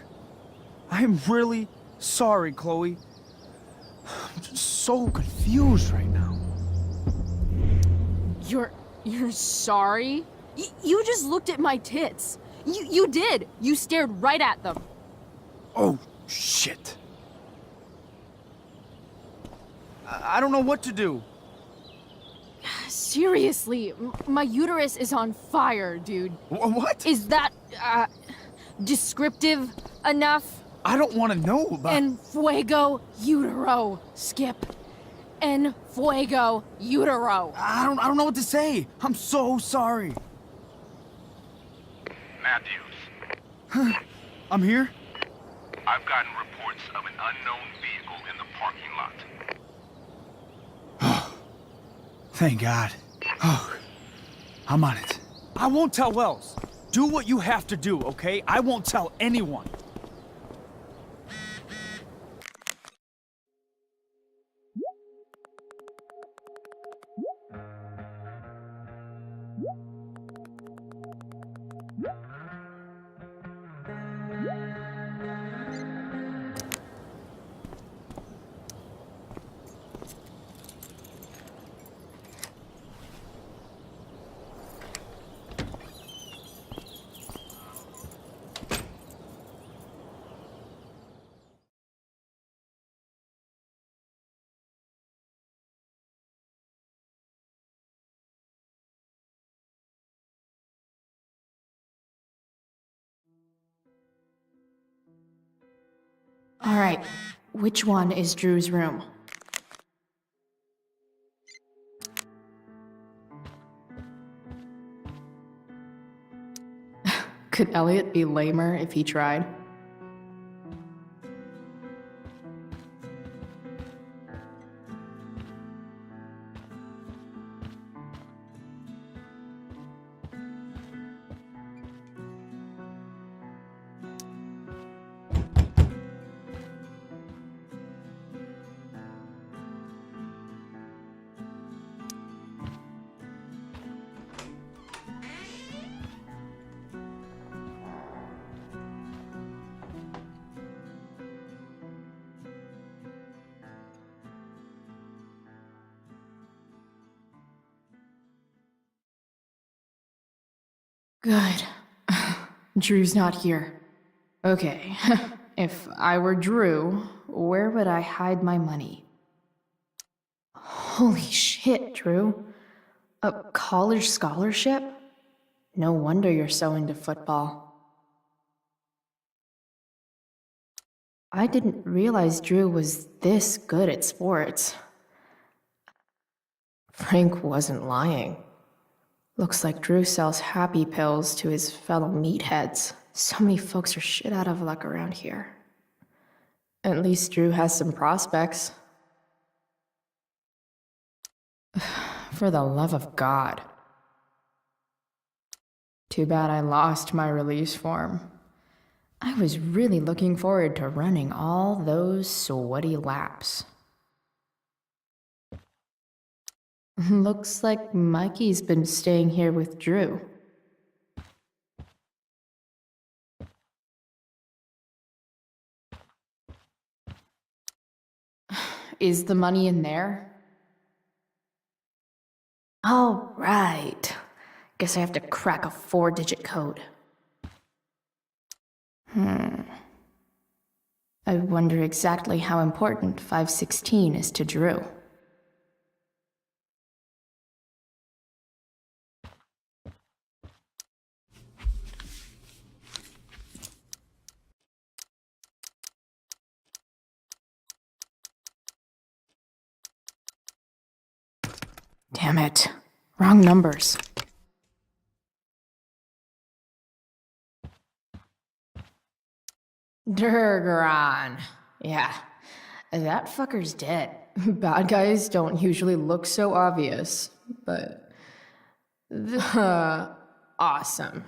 I'm really sorry, Chloe. I'm just so confused right now. You're sorry? You just looked at my tits. You did. You stared right at them. Oh, shit. I don't know what to do. Seriously, my uterus is on fire, dude. What? Is that, descriptive enough? I don't want to know about... En fuego utero, Skip. En fuego utero. I don't know what to say. I'm so sorry. Matthews. I'm here? I've gotten reports of an unknown vehicle in the parking lot. Thank God. Oh, I'm on it. I won't tell Wells. Do what you have to do, okay? I won't tell anyone. Alright, which one is Drew's room? Could Elliot be lamer if he tried? Good. Drew's not here. Okay, if I were Drew, where would I hide my money? Holy shit, Drew. A college scholarship? No wonder you're so into football. I didn't realize Drew was this good at sports. Frank wasn't lying. Looks like Drew sells happy pills to his fellow meatheads. So many folks are shit out of luck around here. At least Drew has some prospects. For the love of God. Too bad I lost my release form. I was really looking forward to running all those sweaty laps. Looks like Mikey's been staying here with Drew. Is the money in there? Oh, right. Guess I have to crack a 4-digit code. I wonder exactly how important 516 is to Drew. Damn it. Wrong numbers. Durgaron. Yeah, that fucker's dead. Bad guys don't usually look so obvious, but... awesome.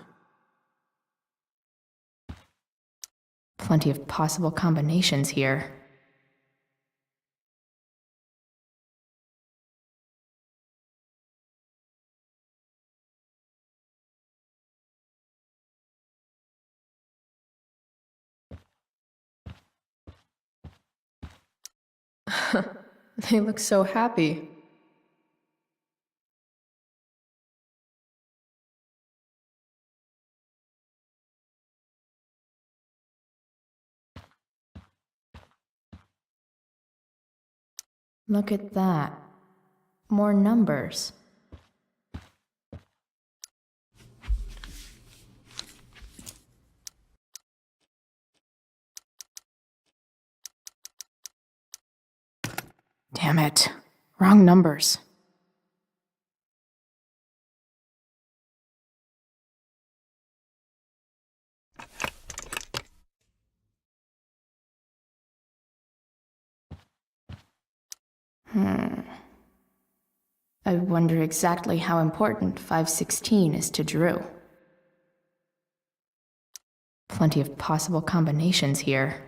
Plenty of possible combinations here. They look so happy. Look at that. More numbers. Damn it. Wrong numbers. I wonder exactly how important 516 is to Drew. Plenty of possible combinations here.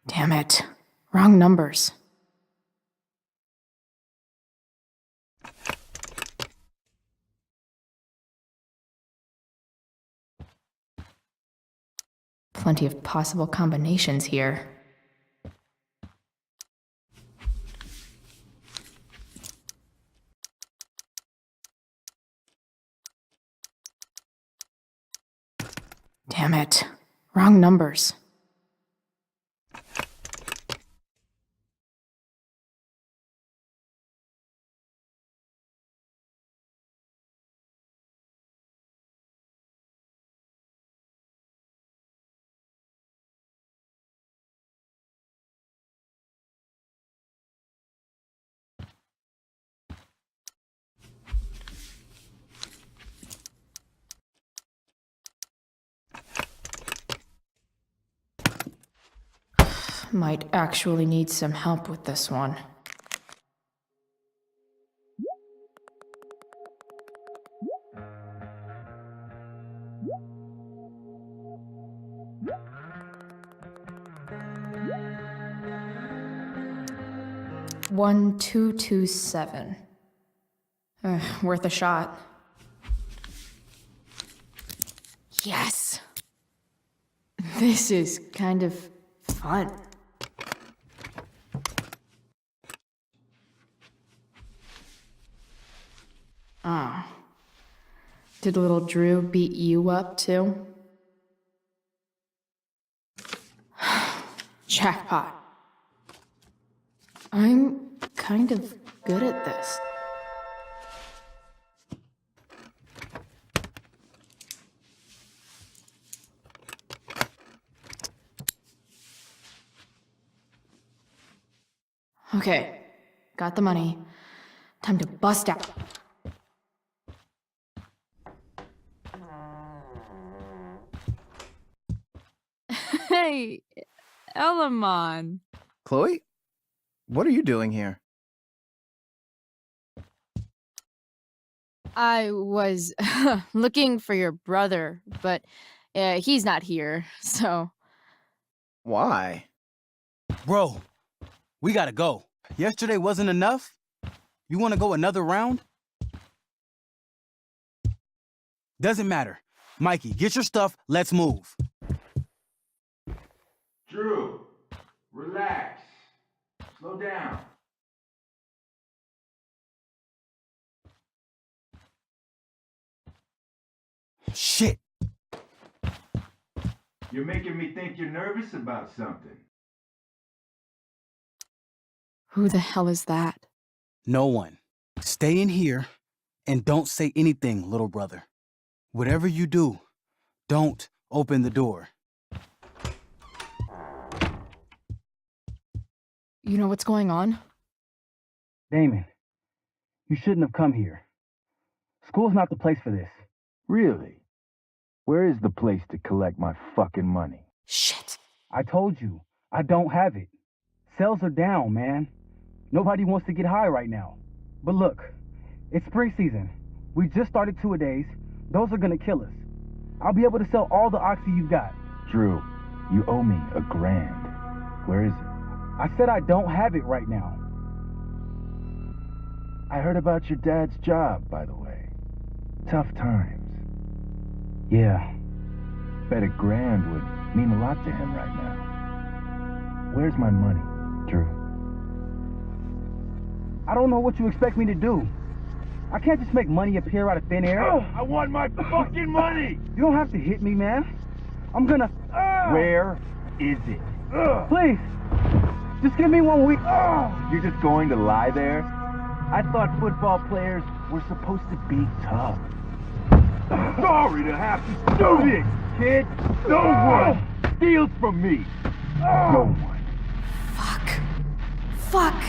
Damn it. Wrong numbers. Plenty of possible combinations here. Damn it. Wrong numbers. Might actually need some help with this one. One, 227. Worth a shot. Yes! This is kind of fun. Ah. Did little Drew beat you up too? Jackpot. I'm kind of good at this. Okay, got the money. Time to bust out. Hey, Elamon. Chloe? What are you doing here? I was looking for your brother, but he's not here, so... Why? Bro, we gotta go. Yesterday wasn't enough? You wanna go another round? Doesn't matter. Mikey, get your stuff, let's move. Drew, relax. Slow down. Shit. You're making me think you're nervous about something. Who the hell is that? No one. Stay in here and don't say anything, little brother. Whatever you do, don't open the door. You know what's going on? Damon, you shouldn't have come here. School's not the place for this. Really? Where is the place to collect my fucking money? Shit. I told you, I don't have it. Sales are down, man. Nobody wants to get high right now. But look, it's spring season. We just started two-a-days. Those are gonna kill us. I'll be able to sell all the oxy you've got. Drew, you owe me $1,000. Where is it? I said I don't have it right now. I heard about your dad's job, by the way. Tough times. Yeah. Bet $1,000 would mean a lot to him right now. Where's my money, Drew? I don't know what you expect me to do. I can't just make money appear out of thin air. I want my fucking money! You don't have to hit me, man. I'm gonna... Where is it? Please, just give me 1 week. You're just going to lie there? I thought football players were supposed to be tough. Sorry to have to do this, kid. No one steals from me. No one. Fuck.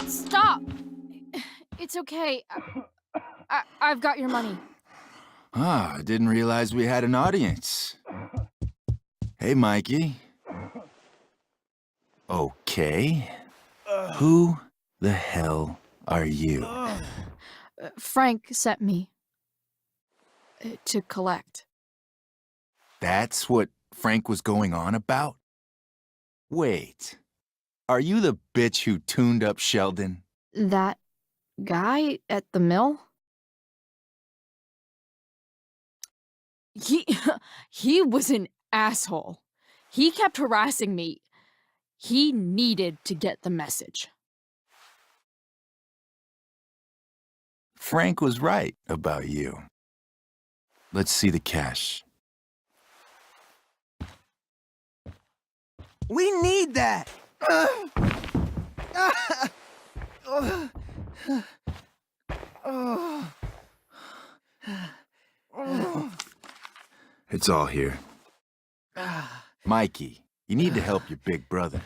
Stop! It's okay. I've got your money. Ah, I didn't realize we had an audience. Hey, Mikey. Okay. Who the hell are you? Frank sent me to collect. That's what Frank was going on about? Wait. Are you the bitch who tuned up Sheldon? That guy at the mill? He was an asshole. He kept harassing me. He needed to get the message. Frank was right about you. Let's see the cash. We need that! It's all here. Mikey, you need to help your big brother.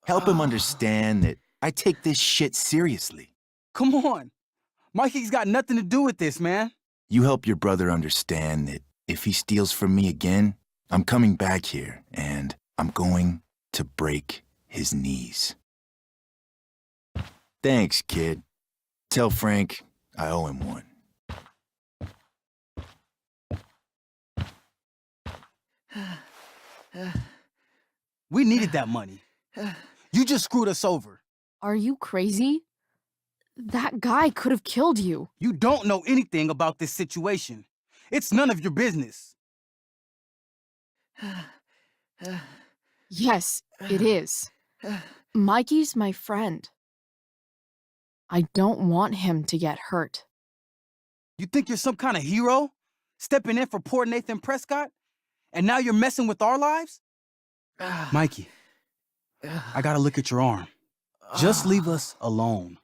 Help him understand that I take this shit seriously. Come on. Mikey's got nothing to do with this, man. You help your brother understand that if he steals from me again, I'm coming back here, and I'm going to break his knees. Thanks, kid. Tell Frank I owe him one. We needed that money. You just screwed us over. Are you crazy? That guy could have killed you. You don't know anything about this situation. It's none of your business. Yes, it is. Mikey's my friend. I don't want him to get hurt. You think you're some kind of hero? Stepping in for poor Nathan Prescott? And now you're messing with our lives? Mikey, I gotta look at your arm. Just leave us alone.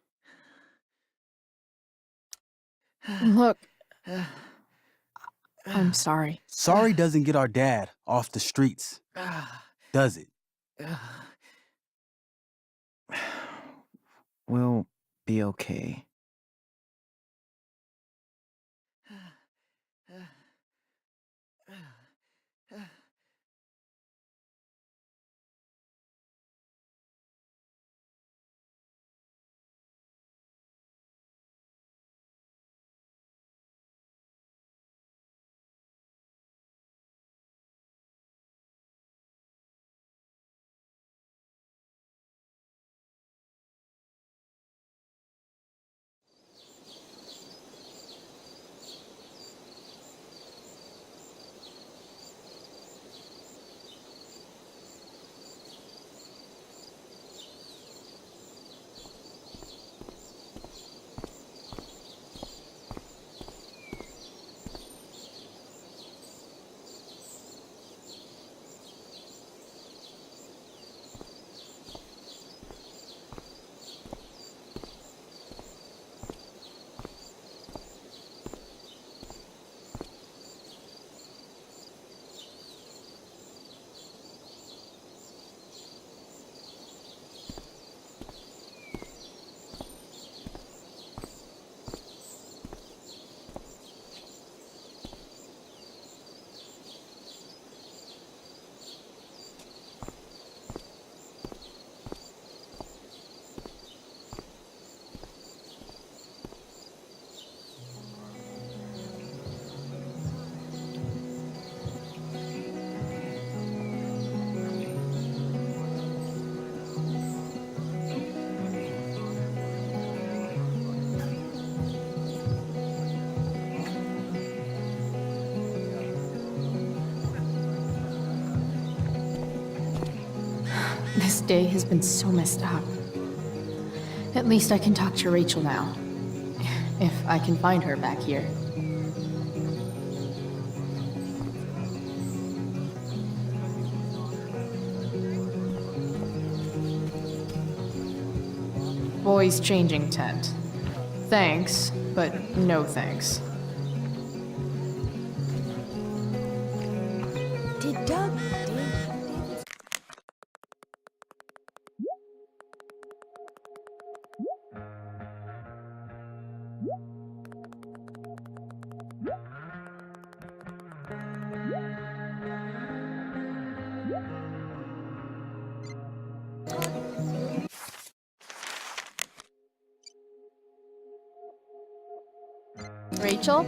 Look, I'm sorry. Sorry doesn't get our dad off the streets, does it? We'll be okay. This day has been so messed up. At least I can talk to Rachel now. If I can find her back here. Boys changing tent. Thanks, but no thanks. Did Doug... Rachel?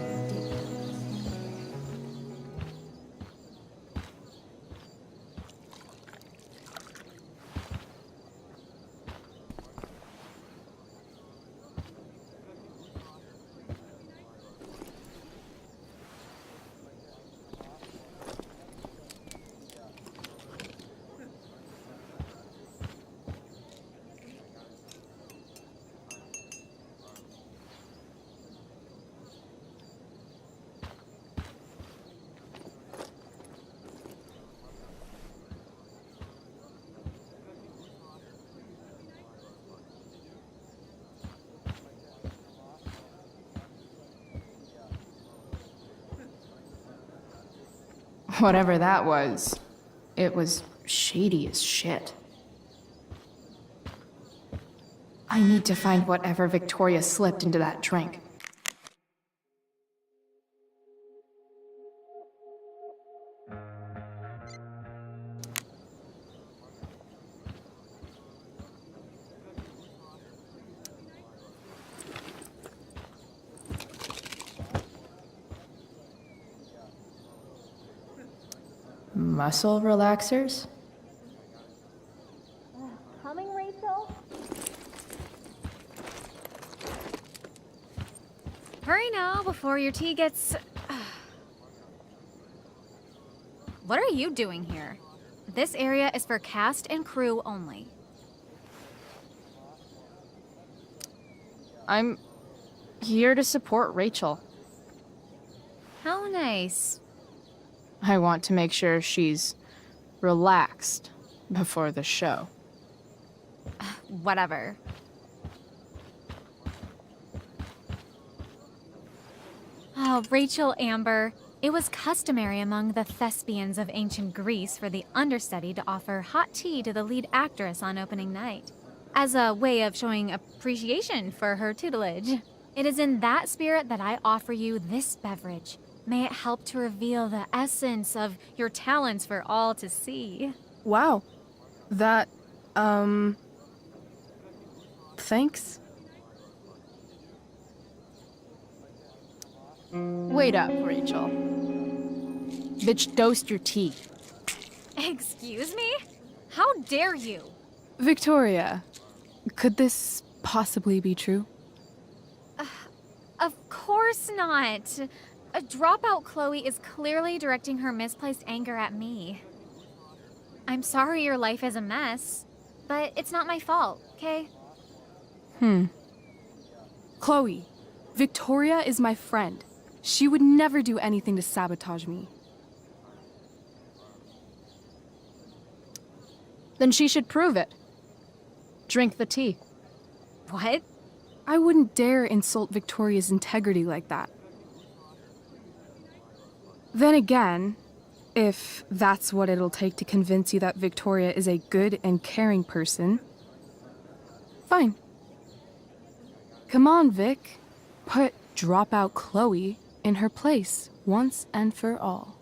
Whatever that was, it was shady as shit. I need to find whatever Victoria slipped into that drink. Muscle relaxers? Coming, Rachel? Hurry now before your tea gets... What are you doing here? This area is for cast and crew only. I'm here to support Rachel. How nice. I want to make sure she's relaxed before the show. Whatever. Oh, Rachel Amber. It was customary among the thespians of ancient Greece for the understudy to offer hot tea to the lead actress on opening night, as a way of showing appreciation for her tutelage. It is in that spirit that I offer you this beverage. May it help to reveal the essence of your talents for all to see. Wow. That, thanks. Wait up, Rachel. Bitch, dosed your tea. Excuse me? How dare you? Victoria, could this possibly be true? Of course not. A dropout Chloe is clearly directing her misplaced anger at me. I'm sorry your life is a mess, but it's not my fault, okay? Chloe, Victoria is my friend. She would never do anything to sabotage me. Then she should prove it. Drink the tea. What? I wouldn't dare insult Victoria's integrity like that. Then again, if that's what it'll take to convince you that Victoria is a good and caring person, fine. Come on, Vic. Put dropout Chloe in her place once and for all.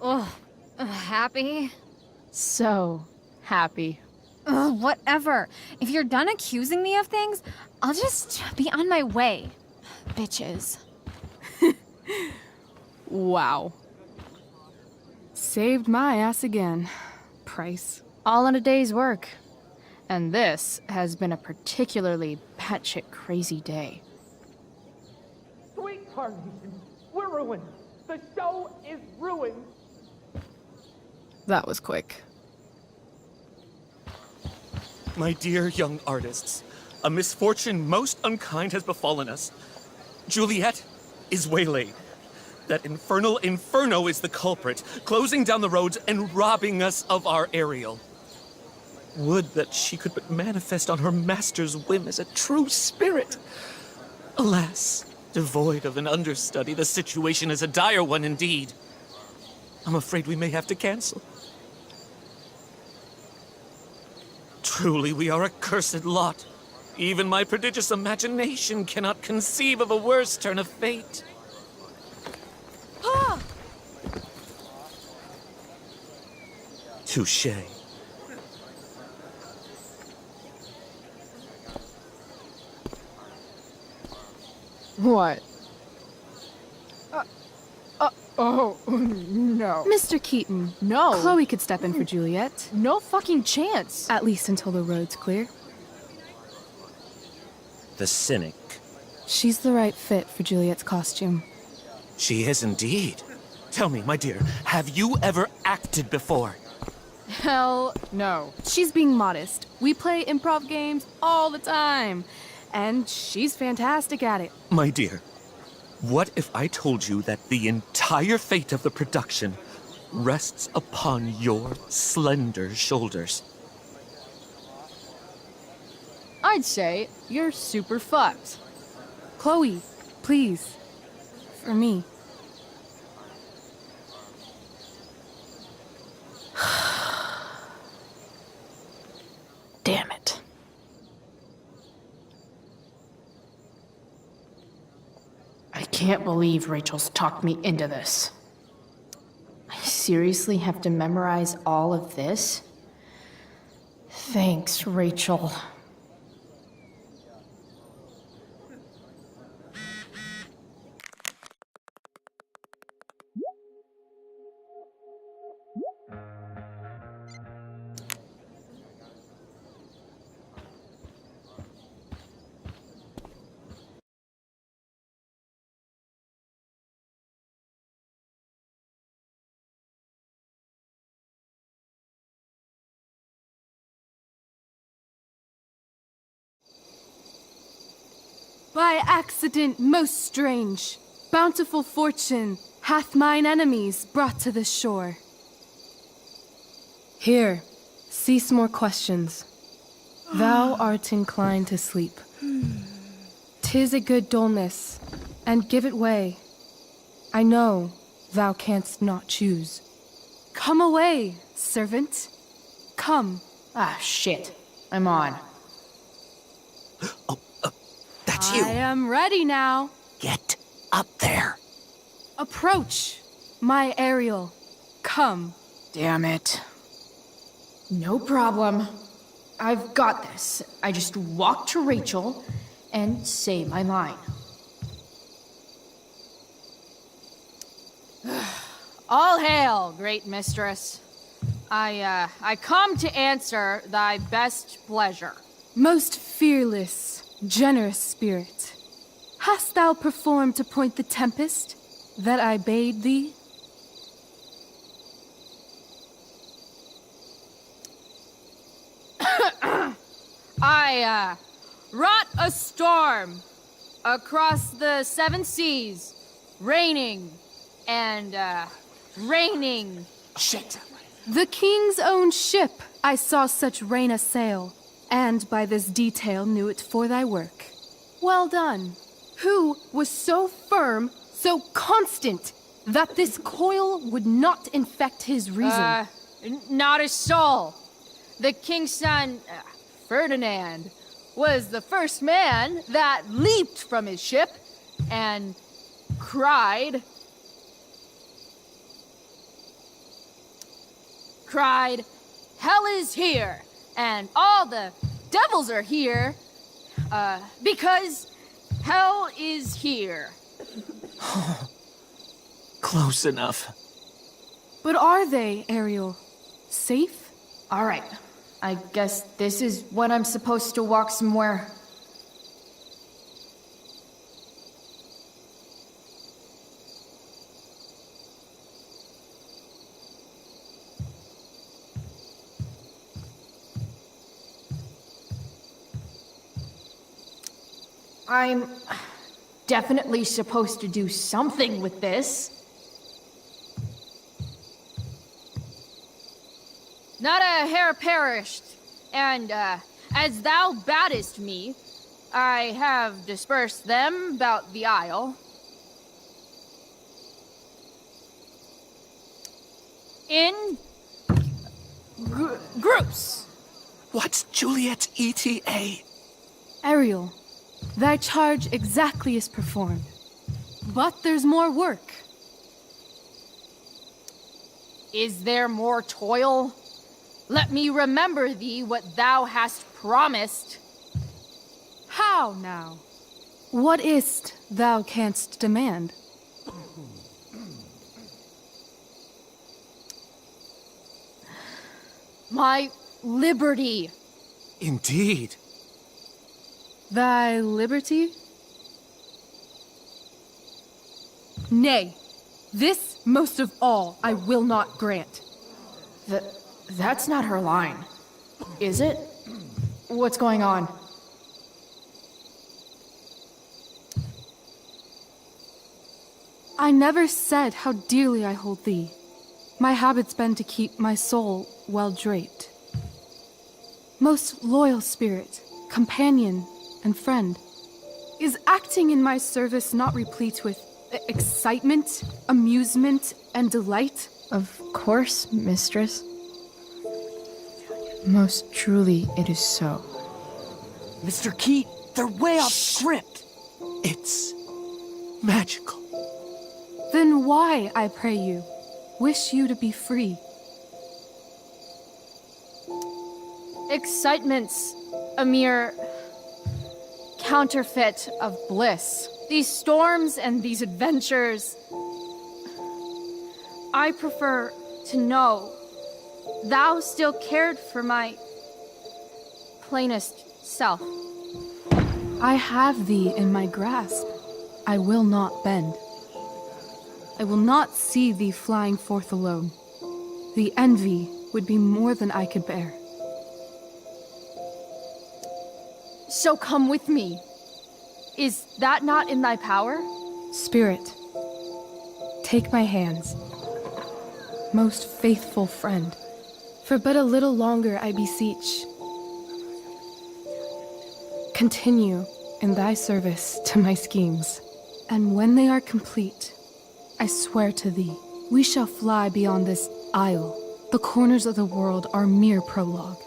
Ugh. Happy? So happy. Ugh, whatever. If you're done accusing me of things, I'll just be on my way. Bitches. Wow. Saved my ass again. Price. All in a day's work. And this has been a particularly batshit crazy day. Sweet Carnation, we're ruined. The show is ruined. That was quick. My dear young artists, a misfortune most unkind has befallen us. Juliet is waylaid. That infernal Inferno is the culprit, closing down the roads and robbing us of our Ariel. Would that she could but manifest on her master's whim as a true spirit. Alas, devoid of an understudy, the situation is a dire one indeed. I'm afraid we may have to cancel. Truly, we are a cursed lot. Even my prodigious imagination cannot conceive of a worse turn of fate. Ah! Touché. What? Oh, no. Mr. Keaton. No. Chloe could step in for Juliet. No fucking chance. At least until the road's clear. The cynic. She's the right fit for Juliet's costume. She is indeed. Tell me, my dear, have you ever acted before? Hell no. She's being modest. We play improv games all the time. And she's fantastic at it. My dear, what if I told you that the entire fate of the production rests upon your slender shoulders? I'd say you're super fucked. Chloe, please. For me. Damn it. I can't believe Rachel's talked me into this. seriously have to memorize all of this? Thanks, Rachel. By accident most strange, bountiful fortune hath mine enemies brought to this shore. Here, cease more questions. Thou art inclined to sleep. 'Tis a good dullness, and give it way. I know thou canst not choose. Come away, servant. Come. Ah, shit. I'm on. That's you. I am ready now. Get up there. Approach, my Ariel. Come. Damn it. No problem. I've got this. I just walk to Rachel and say my line. All hail, great mistress. I come to answer thy best pleasure. Most fearless, generous spirit, hast thou performed to point the tempest that I bade thee? I wrought a storm across the seven seas, raining and raining. Shit. The king's own ship I saw such rain assail, and by this detail knew it for thy work. Well done. Who was so firm, so constant, that this coil would not infect his reason? Not a soul. The king's son, Ferdinand, was the first man that leaped from his ship and cried, "Hell is here, and all the devils are here, because hell is here." Close enough. But are they, Ariel? Safe? All right. I guess this is when I'm supposed to walk somewhere. I'm definitely supposed to do something with this. Not a hair perished, and as thou badest me, I have dispersed them about the isle. In groups. What's Juliet's ETA? Ariel, thy charge exactly is performed. But there's more work. Is there more toil? Let me remember thee what thou hast promised. How now? What is't thou canst demand? My liberty. Indeed. Thy liberty? Nay, this most of all I will not grant. That's not her line. Is it? What's going on? I never said how dearly I hold thee. My habit's been to keep my soul well draped. Most loyal spirit, companion, and friend, is acting in my service not replete with excitement, amusement, and delight? Of course, mistress. Most truly it is so. Mr. Keat, they're way off script. It's magical. Then why, I pray you? wish you to be free. Excitement's a mere counterfeit of bliss. These storms and these adventures. I prefer to know thou still cared for my plainest self. I have thee in my grasp. I will not bend. I will not see thee flying forth alone. The envy would be more than I could bear. So come with me. Is that not in thy power? Spirit, take my hands. Most faithful friend, for but a little longer I beseech. Continue in thy service to my schemes, and when they are complete, I swear to thee, we shall fly beyond this isle. The corners of the world are mere prologue.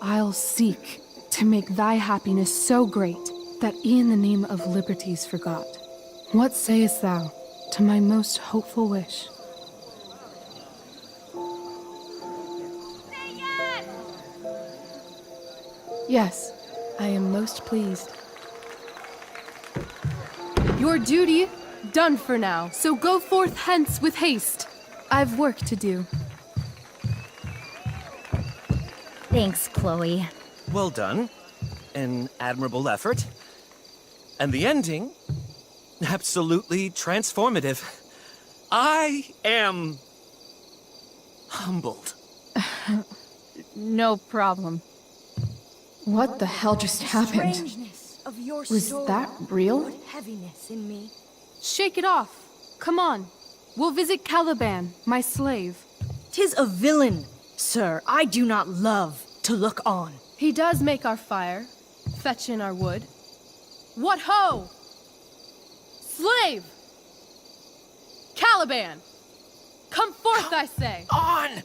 I'll seek to make thy happiness so great that e'en the name of liberty's forgot. What sayest thou to my most hopeful wish? Yes, I am most pleased. Your duty done for now, so go forth hence with haste. I've work to do. Thanks, Chloe. Well done. An admirable effort. And the ending, absolutely transformative. I am humbled. No problem. What the hell just happened? Was that real? Heaviness in me. Shake it off. Come on. We'll visit Caliban, my slave. 'Tis a villain, sir. I do not love to look on. He does make our fire, fetch in our wood. What ho! Slave! Caliban! Come forth, I say! On!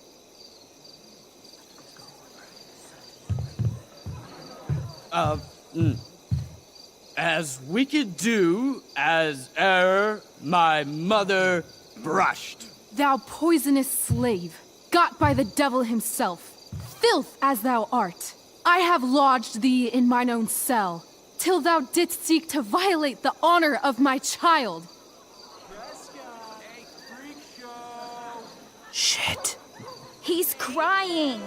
As we could do, as e'er my mother brushed. Thou poisonous slave, got by the devil himself, filth as thou art, I have lodged thee in mine own cell, till thou didst seek to violate the honor of my child. Shit. He's crying.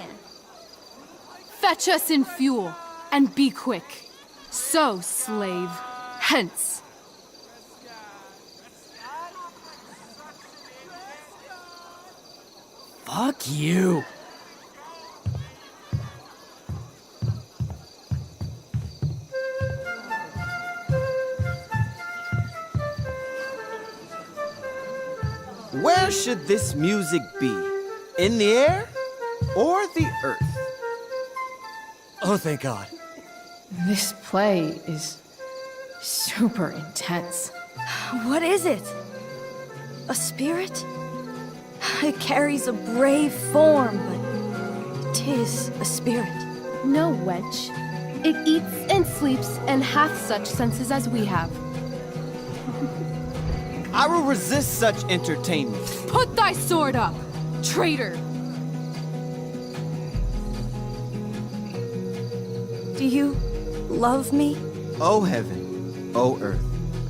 Fetch us in fuel, and be quick. So, slave, hence. Fuck you. Where should this music be? In the air or the earth? Oh, thank God. This play is super intense. What is it? A spirit? It carries a brave form, but 'tis a spirit. No, wench. It eats and sleeps and hath such senses as we have. I will resist such entertainment. Put thy sword up, traitor! Do you love me? O heaven, O earth,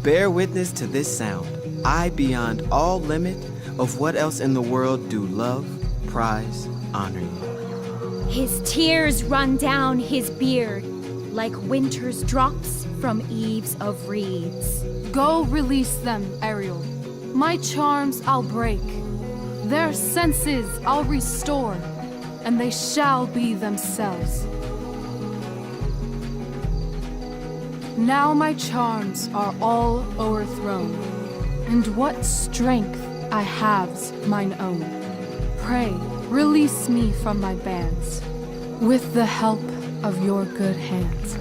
bear witness to this sound. I, beyond all limit of what else in the world do love, prize, honor you. His tears run down his beard like winter's drops from eaves of reeds. Go release them, Ariel. My charms I'll break. Their senses I'll restore, and they shall be themselves. Now my charms are all o'erthrown, and what strength I have's mine own. Pray, release me from my bands, with the help of your good hands.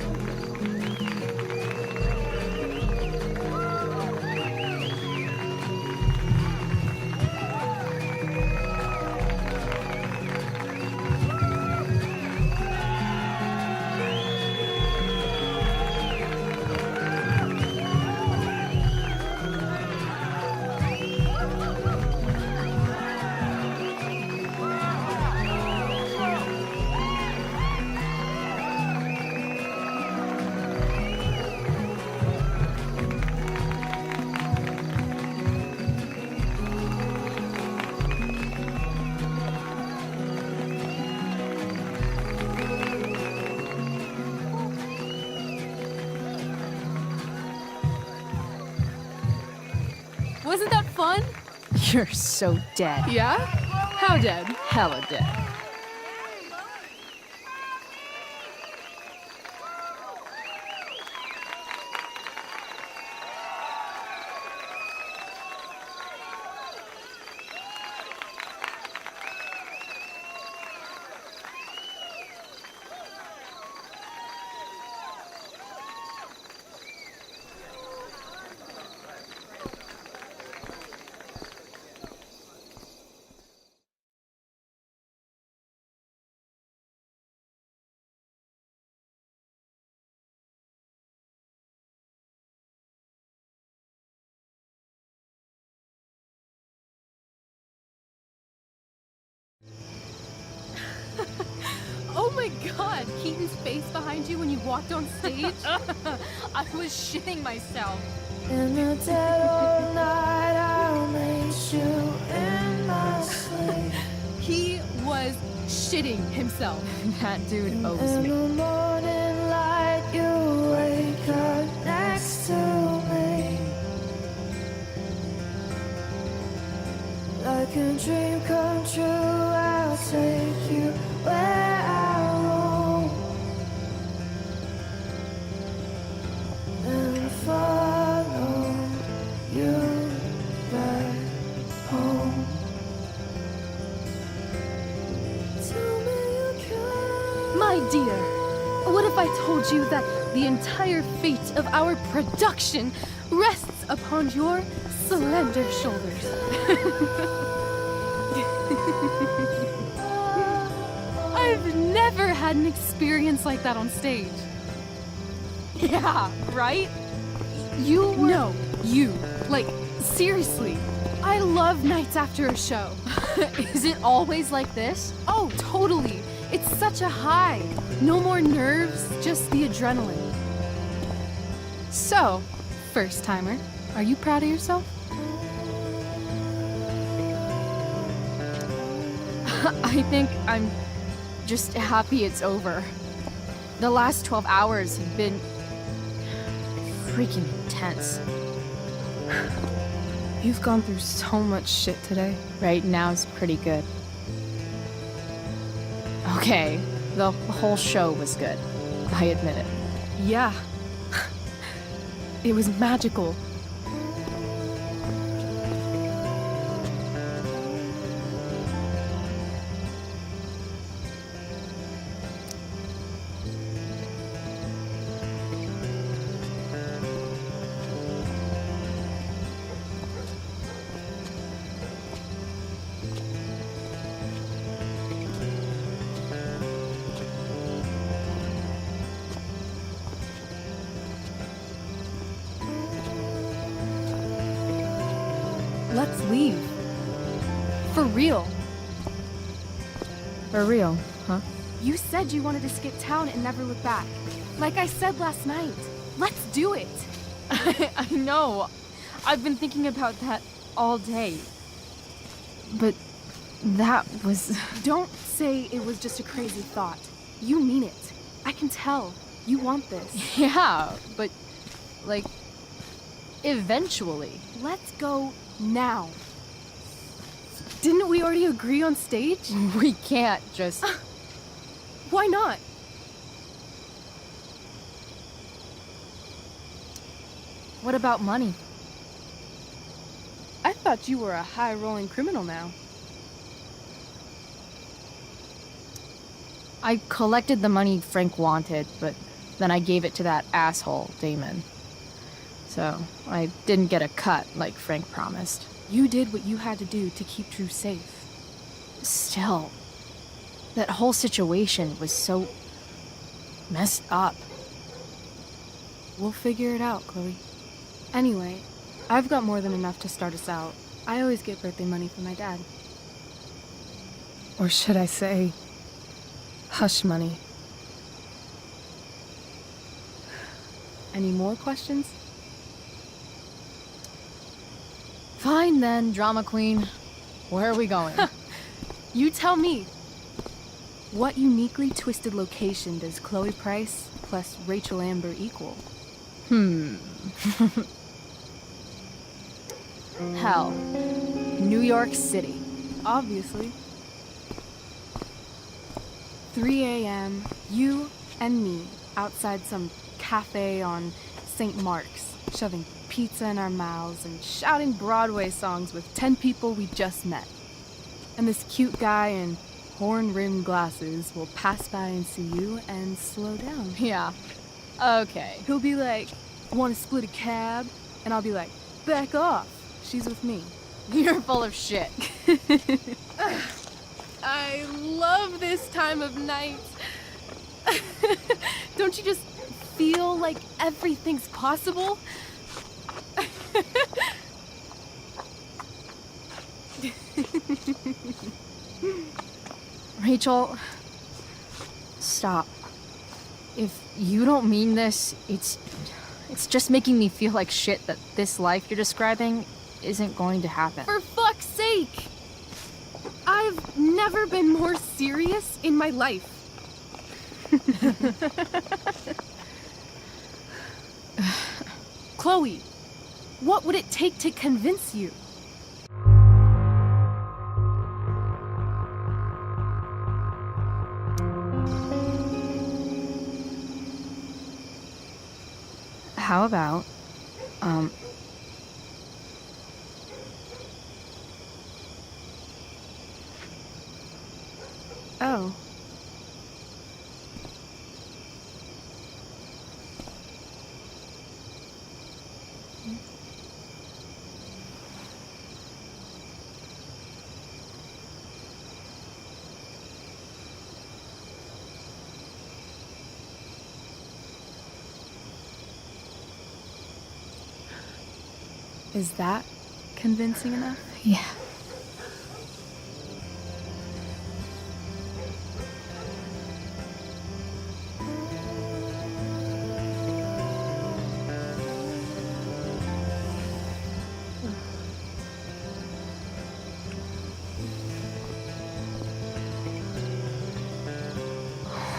Wasn't that fun? You're so dead. Yeah? How dead? Hella dead. Oh my god, Keaton's face behind you when you walked on stage? I was shitting myself. In the dead of night, I'll meet you in my sleep. He was shitting himself. That dude owes In me. the morning light, you wake up next to me. Like a dream come true, I'll take you where I roam and follow you back home. Tell me you care. My dear, what if I told you that the entire fate of our production rests upon your slender shoulders? I've never had an experience like that on stage. Yeah, right? You were... No, you. Like, seriously. I love nights after a show. Is it always like this? Oh, totally. It's such a high. No more nerves, just the adrenaline. So, first timer, are you proud of yourself? I think I'm just happy it's over. The last 12 hours have been freaking intense. You've gone through so much shit today. Right now is pretty good. Okay, the whole show was good. I admit it. Yeah. It was magical. Let's leave. For real. For real, huh? You said you wanted to skip town and never look back. Like I said last night. Let's do it. I know. I've been thinking about that all day. But that was... Don't say it was just a crazy thought. You mean it. I can tell. You want this. Yeah, but... like... eventually. Let's go now. Didn't we already agree on stage? We can't just... Why not? What about money? I thought you were a high-rolling criminal now. I collected the money Frank wanted, but then I gave it to that asshole, Damon. So, I didn't get a cut like Frank promised. You did what you had to do to keep Drew safe. Still, that whole situation was so... messed up. We'll figure it out, Chloe. Anyway, I've got more than enough to start us out. I always get birthday money from my dad. Or should I say, hush money. Any more questions? Fine then, drama queen. Where are we going? You tell me. What uniquely twisted location does Chloe Price plus Rachel Amber equal? Hell, New York City. Obviously. 3 a.m., you and me outside some cafe on St. Mark's, shoving pizza in our mouths and shouting Broadway songs with 10 people we just met. And this cute guy in horn-rimmed glasses will pass by and see you and slow down. Yeah. Okay. He'll be like, want to split a cab? And I'll be like, back off. She's with me. You're full of shit. I love this time of night. Don't you just feel like everything's possible? Rachel, stop. If you don't mean this, it's just making me feel like shit that this life you're describing isn't going to happen. For fuck's sake! I've never been more serious in my life. Chloe, what would it take to convince you? How about, Oh. Is that convincing enough? Yeah.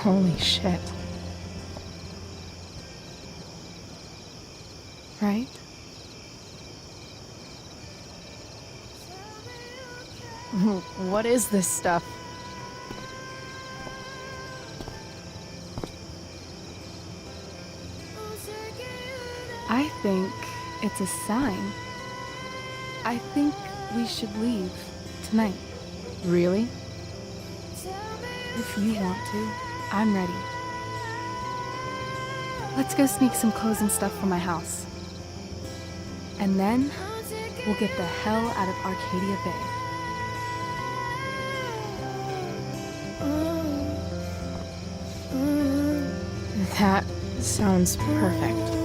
Holy shit. Right? What is this stuff? I think it's a sign. I think we should leave tonight. Really? If you want to, I'm ready. Let's go sneak some clothes and stuff from my house. And then we'll get the hell out of Arcadia Bay. That sounds perfect.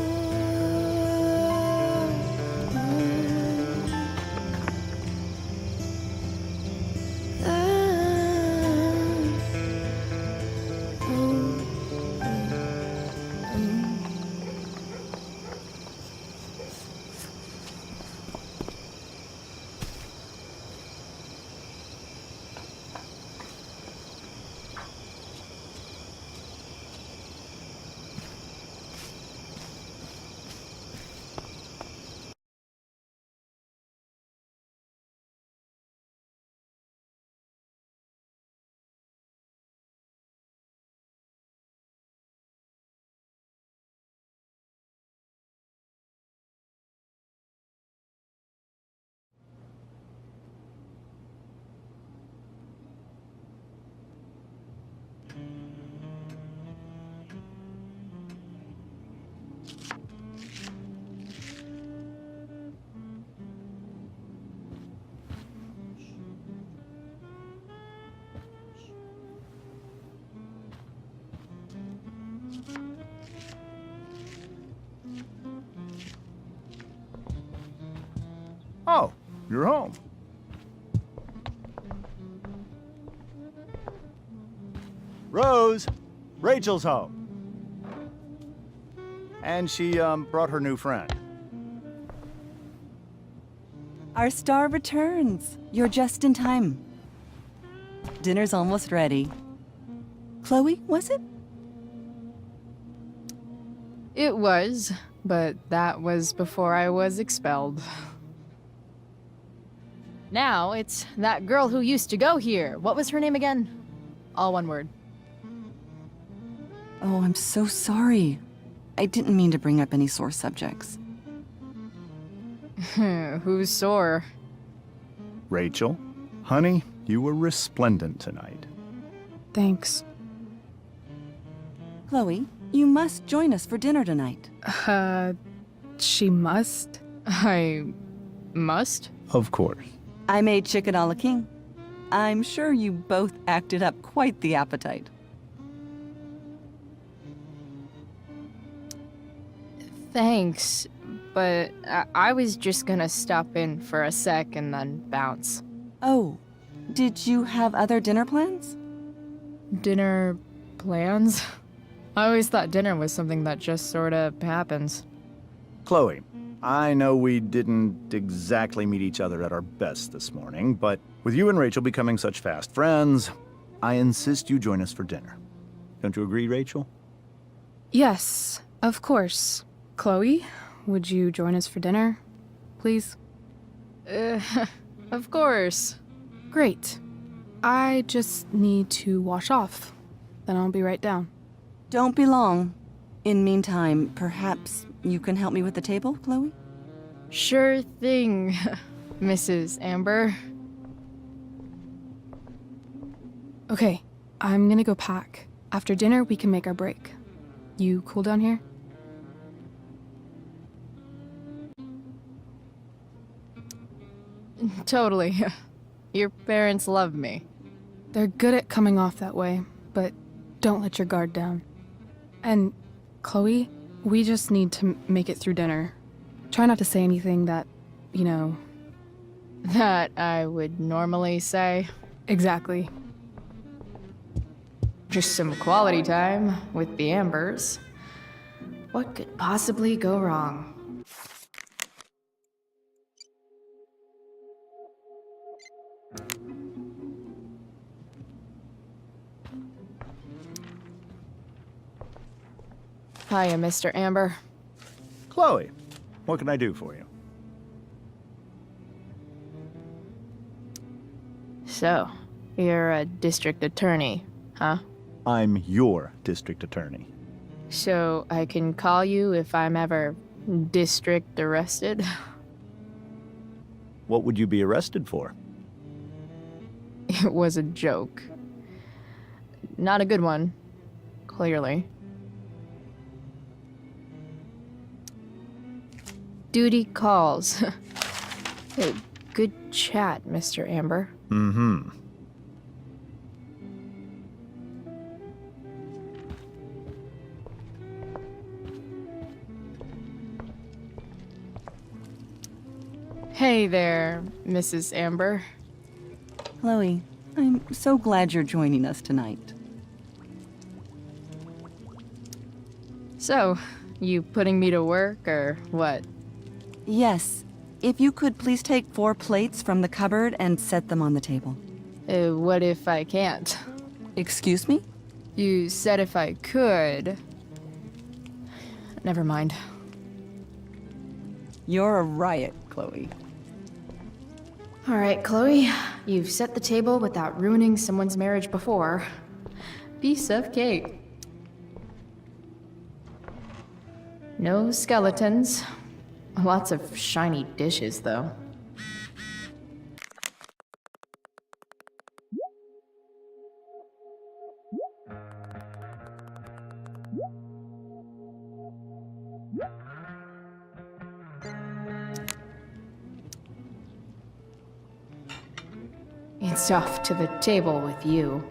Oh, you're home. Rose, Rachel's home. And she, brought her new friend. Our star returns. You're just in time. Dinner's almost ready. Chloe, was it? It was, but that was before I was expelled. Now it's that girl who used to go here. What was her name again? All one word. Oh, I'm so sorry. I didn't mean to bring up any sore subjects. Who's sore? Rachel, honey, you were resplendent tonight. Thanks. Chloe, you must join us for dinner tonight. She must? I must? Of course. I made chicken a la king. I'm sure you both acted up quite the appetite. Thanks, but I was just gonna stop in for a sec and then bounce. Oh, did you have other dinner plans? Dinner plans? I always thought dinner was something that just sorta happens. Chloe, I know we didn't exactly meet each other at our best this morning, but with you and Rachel becoming such fast friends, I insist you join us for dinner. Don't you agree, Rachel? Yes, of course. Chloe, would you join us for dinner, please? Of course. Great. I just need to wash off. Then I'll be right down. Don't be long. In meantime, perhaps you can help me with the table, Chloe? Sure thing, Mrs. Amber. Okay, I'm gonna go pack. After dinner, we can make our break. You cool down here? Totally. Your parents love me. They're good at coming off that way, but don't let your guard down. And, Chloe, we just need to make it through dinner. Try not to say anything that, you know... That I would normally say. Exactly. Just some quality time with the Ambers. What could possibly go wrong? Hiya, Mr. Amber. Chloe, what can I do for you? So, you're a district attorney, huh? I'm your district attorney. So I can call you if I'm ever district arrested? What would you be arrested for? It was a joke. Not a good one, clearly. Duty calls. Hey, good chat, Mr. Amber. Mm-hmm. Hey there, Mrs. Amber. Chloe, I'm so glad you're joining us tonight. So, you putting me to work, or what? Yes. If you could please take 4 plates from the cupboard and set them on the table. What if I can't? Excuse me? You said if I could. Never mind. You're a riot, Chloe. All right, Chloe. You've set the table without ruining someone's marriage before. Piece of cake. No skeletons. Lots of shiny dishes, though. It's off to the table with you.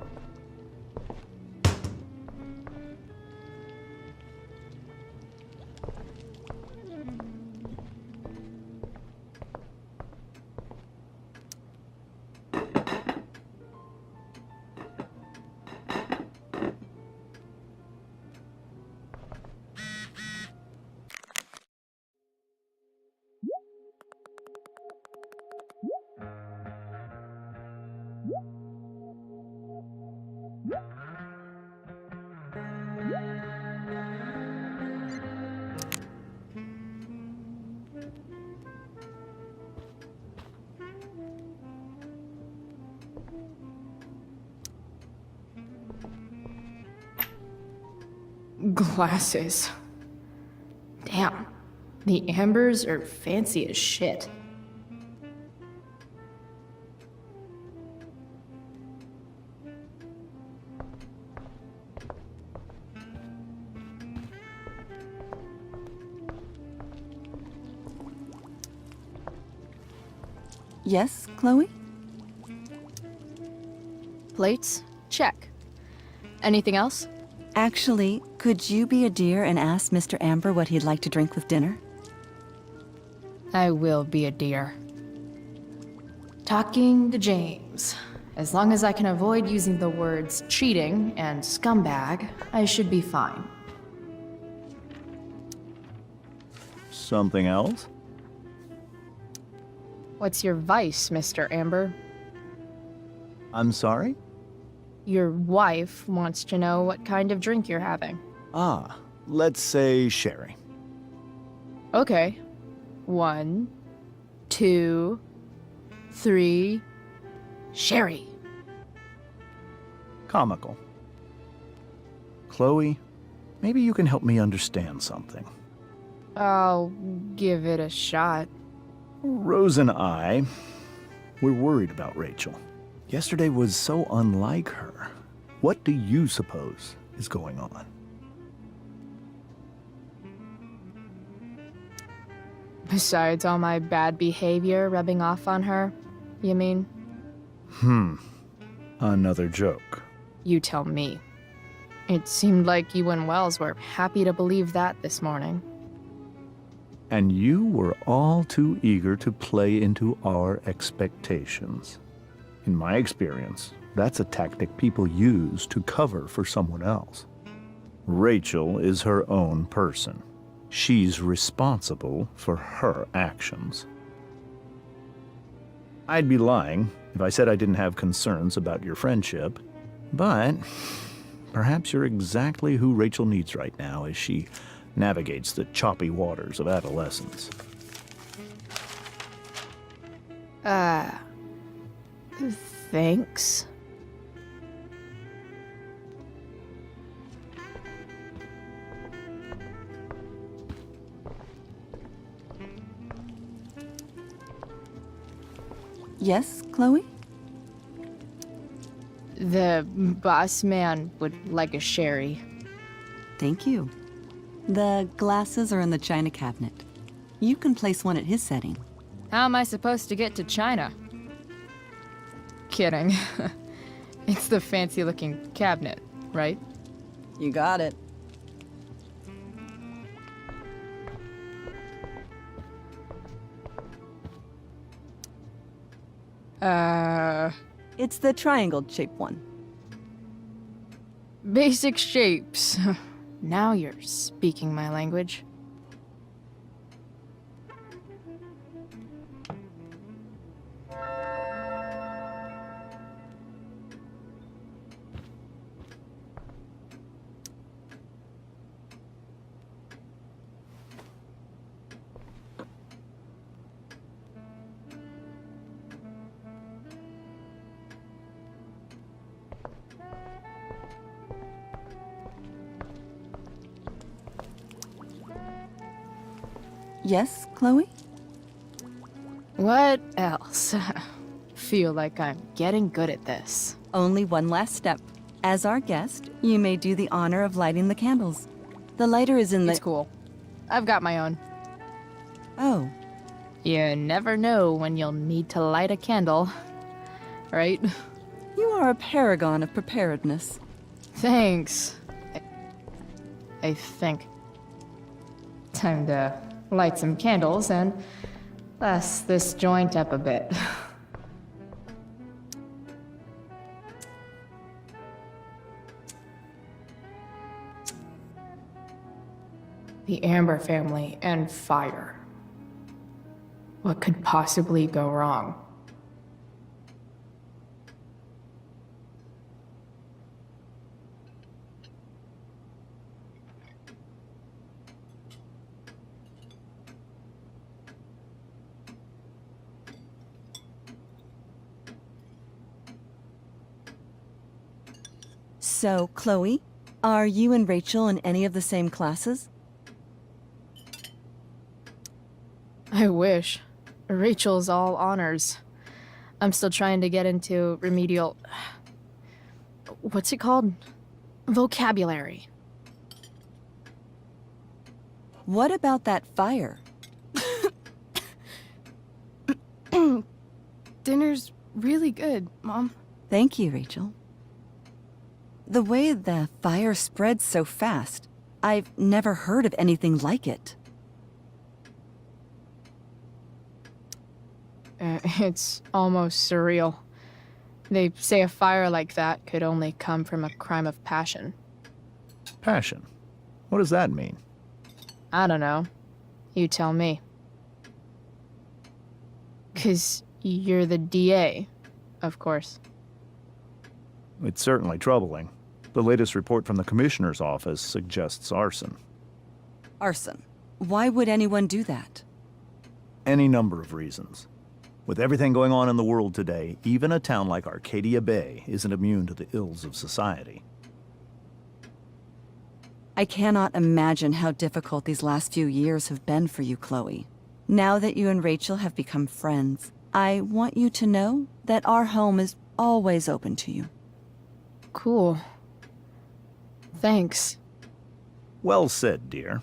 Glasses. Damn. The Ambers are fancy as shit. Yes, Chloe? Plates? Check. Anything else? Actually, could you be a dear and ask Mr. Amber what he'd like to drink with dinner? I will be a dear. Talking to James. As long as I can avoid using the words cheating and scumbag, I should be fine. Something else? What's your vice, Mr. Amber? I'm sorry? Your wife wants to know what kind of drink you're having. Ah, let's say sherry. Okay. 1, 2, 3. Sherry. Comical. Chloe, maybe you can help me understand something. I'll give it a shot. Rose and I, we're worried about Rachel. Yesterday was so unlike her. What do you suppose is going on? Besides all my bad behavior rubbing off on her, you mean? Another joke. You tell me. It seemed like you and Wells were happy to believe that this morning. And you were all too eager to play into our expectations. In my experience, that's a tactic people use to cover for someone else. Rachel is her own person. She's responsible for her actions. I'd be lying if I said I didn't have concerns about your friendship, but perhaps you're exactly who Rachel needs right now as she navigates the choppy waters of adolescence. Thanks. Yes, Chloe? The boss man would like a sherry. Thank you. The glasses are in the china cabinet. You can place one at his setting. How am I supposed to get to China? Kidding. It's the fancy-looking cabinet, right? You got it. It's the triangle-shaped one. Basic shapes. Now you're speaking my language. Yes, Chloe? What else? Feel like I'm getting good at this. Only one last step. As our guest, you may do the honor of lighting the candles. The lighter is in the... It's cool. I've got my own. Oh. You never know when you'll need to light a candle, right? You are a paragon of preparedness. Thanks. I think. Time to light some candles and bless this joint up a bit. The Amber family and fire. What could possibly go wrong? So, Chloe, Are you and Rachel in any of the same classes? I wish. Rachel's all honors. I'm still trying to get into remedial... What's it called? Vocabulary. What about that fire? Dinner's really good, Mom. Thank you, Rachel. The way the fire spreads so fast, I've never heard of anything like it. It's almost surreal. They say a fire like that could only come from a crime of passion. Passion? What does that mean? I don't know. You tell me. 'Cause you're the DA, of course. It's certainly troubling. The latest report from the Commissioner's office suggests arson. Arson. Why would anyone do that? Any number of reasons. With everything going on in the world today, even a town like Arcadia Bay isn't immune to the ills of society. I cannot imagine how difficult these last few years have been for you, Chloe. Now that you and Rachel have become friends, I want you to know that our home is always open to you. Cool. Thanks. Well said, dear.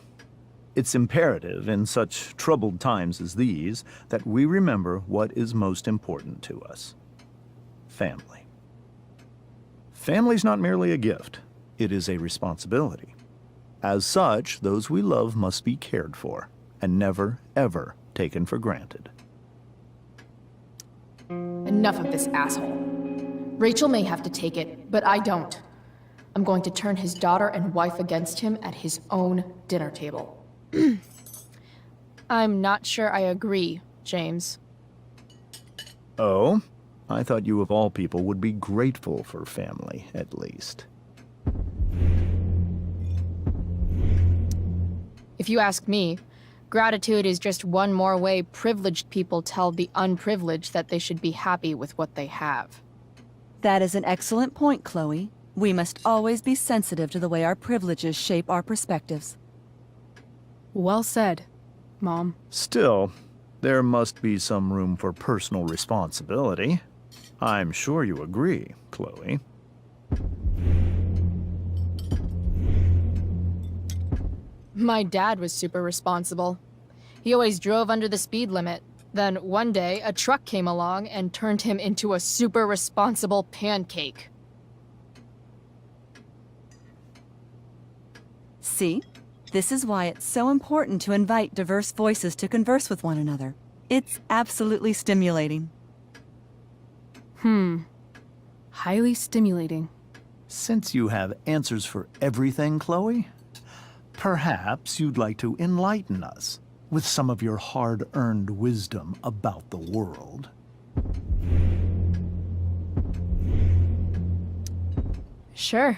It's imperative in such troubled times as these that we remember what is most important to us. Family. Family's not merely a gift, it is a responsibility. As such, those we love must be cared for and never, ever taken for granted. Enough of this asshole. Rachel may have to take it, but I don't. I'm going to turn his daughter and wife against him at his own dinner table. I'm not sure I agree, James. Oh? I thought you of all people would be grateful for family, at least. If you ask me, gratitude is just one more way privileged people tell the unprivileged that they should be happy with what they have. That is an excellent point, Chloe. We must always be sensitive to the way our privileges shape our perspectives. Well said, Mom. Still, there must be some room for personal responsibility. I'm sure you agree, Chloe. My dad was super responsible. He always drove under the speed limit. Then one day, a truck came along and turned him into a super responsible pancake. See? This is why it's so important to invite diverse voices to converse with one another. It's absolutely stimulating. Highly stimulating. Since you have answers for everything, Chloe, perhaps you'd like to enlighten us with some of your hard-earned wisdom about the world. Sure.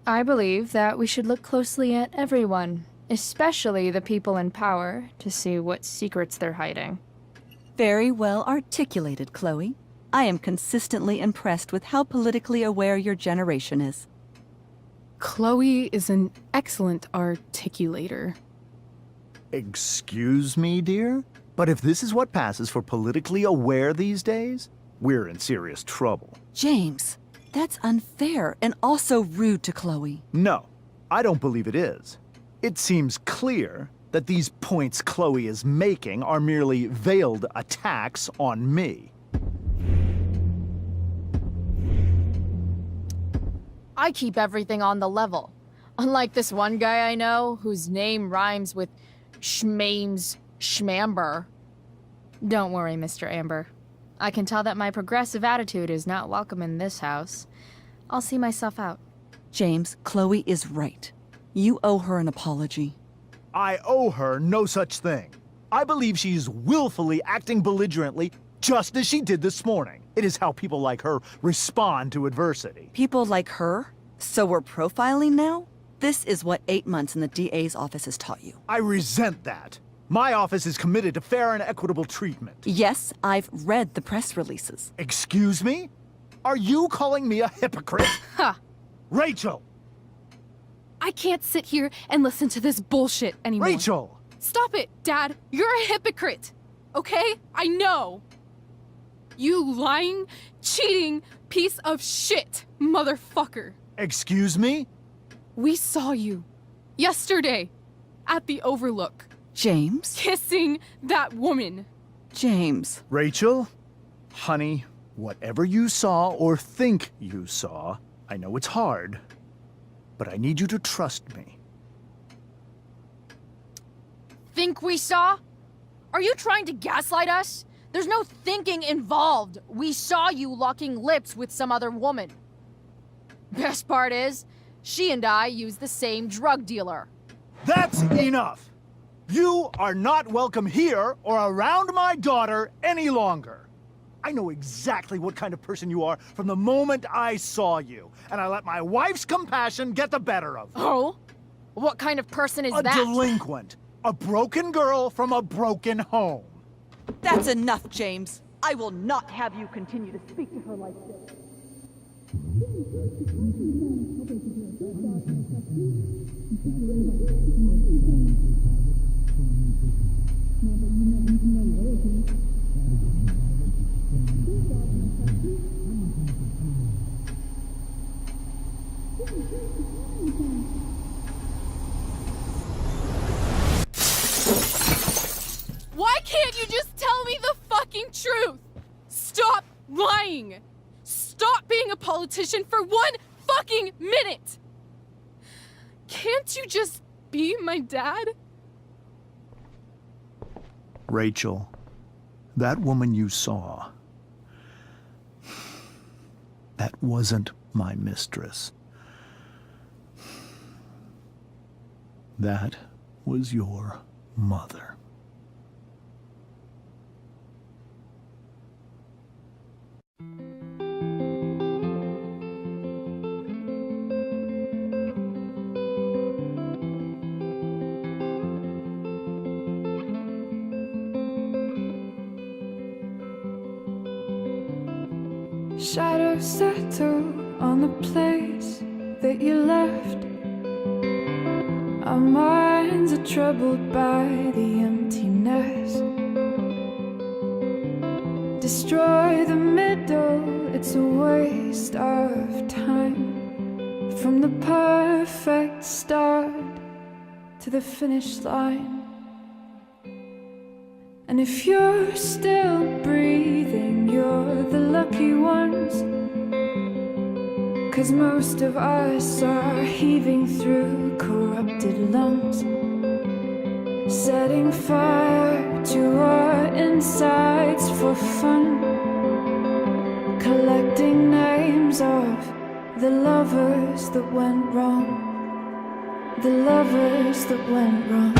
I believe that we should look closely at everyone, especially the people in power, to see what secrets they're hiding. Very well articulated, Chloe. I am consistently impressed with how politically aware your generation is. Chloe is an excellent articulator. Excuse me, dear? But if this is what passes for politically aware these days, we're in serious trouble. James, that's unfair and also rude to Chloe. No, I don't believe it is. It seems clear that these points Chloe is making are merely veiled attacks on me. I keep everything on the level. Unlike this one guy I know, whose name rhymes with Schmames Schmamber. Don't worry, Mr. Amber. I can tell that my progressive attitude is not welcome in this house. I'll see myself out. James, Chloe is right. You owe her an apology. I owe her no such thing. I believe she's willfully acting belligerently, just as she did this morning. It is how people like her respond to adversity. People like her? So we're profiling now? This is what 8 months in the DA's office has taught you. I resent that. My office is committed to fair and equitable treatment. Yes, I've read the press releases. Excuse me? Are you calling me a hypocrite? Ha! Rachel! I can't sit here and listen to this bullshit anymore. Rachel! Stop it, Dad. You're a hypocrite. Okay? I know. You lying, cheating piece of shit, motherfucker. Excuse me? We saw you yesterday at the Overlook. James? Kissing that woman. James. Rachel? Honey, whatever you saw or think you saw, I know it's hard, but I need you to trust me. Think we saw? Are you trying to gaslight us? There's no thinking involved. We saw you locking lips with some other woman. Best part is, she and I use the same drug dealer. That's enough! You are not welcome here or around my daughter any longer. I know exactly what kind of person you are from the moment I saw you, and I let my wife's compassion get the better of me. Oh? What kind of person is A that? delinquent. A broken girl from a broken home. That's enough, James. I will not have you continue to speak to her like this. Why can't you just tell me the fucking truth? Stop lying. Stop being a politician for 1 fucking minute. Can't you just be my dad? Rachel, that woman you saw, that wasn't my mistress. That was your mother. Shadows settle on the place that you left. Our minds are troubled by the emptiness. Destroy the middle, it's a waste of time. From the perfect start to the finish line. And if you're still breathing, you're the lucky ones. 'Cause most of us are heaving through corrupted lungs, setting fire to our insides for fun, collecting names of the lovers that went wrong, the lovers that went wrong.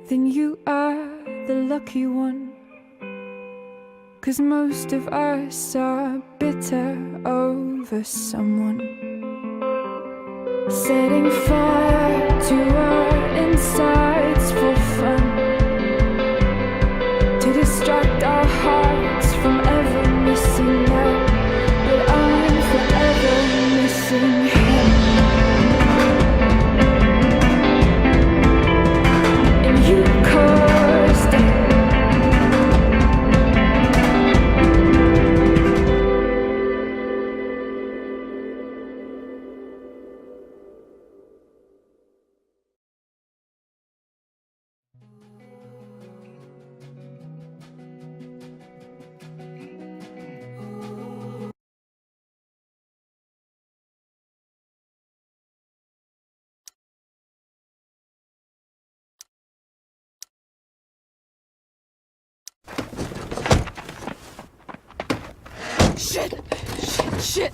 Then you are the lucky one. 'Cause most of us are bitter over someone, setting fire to our insides for fun, to distract our hearts from ever missing out. But I'm forever missing him. And you caused it. Shit! Shit! Shit!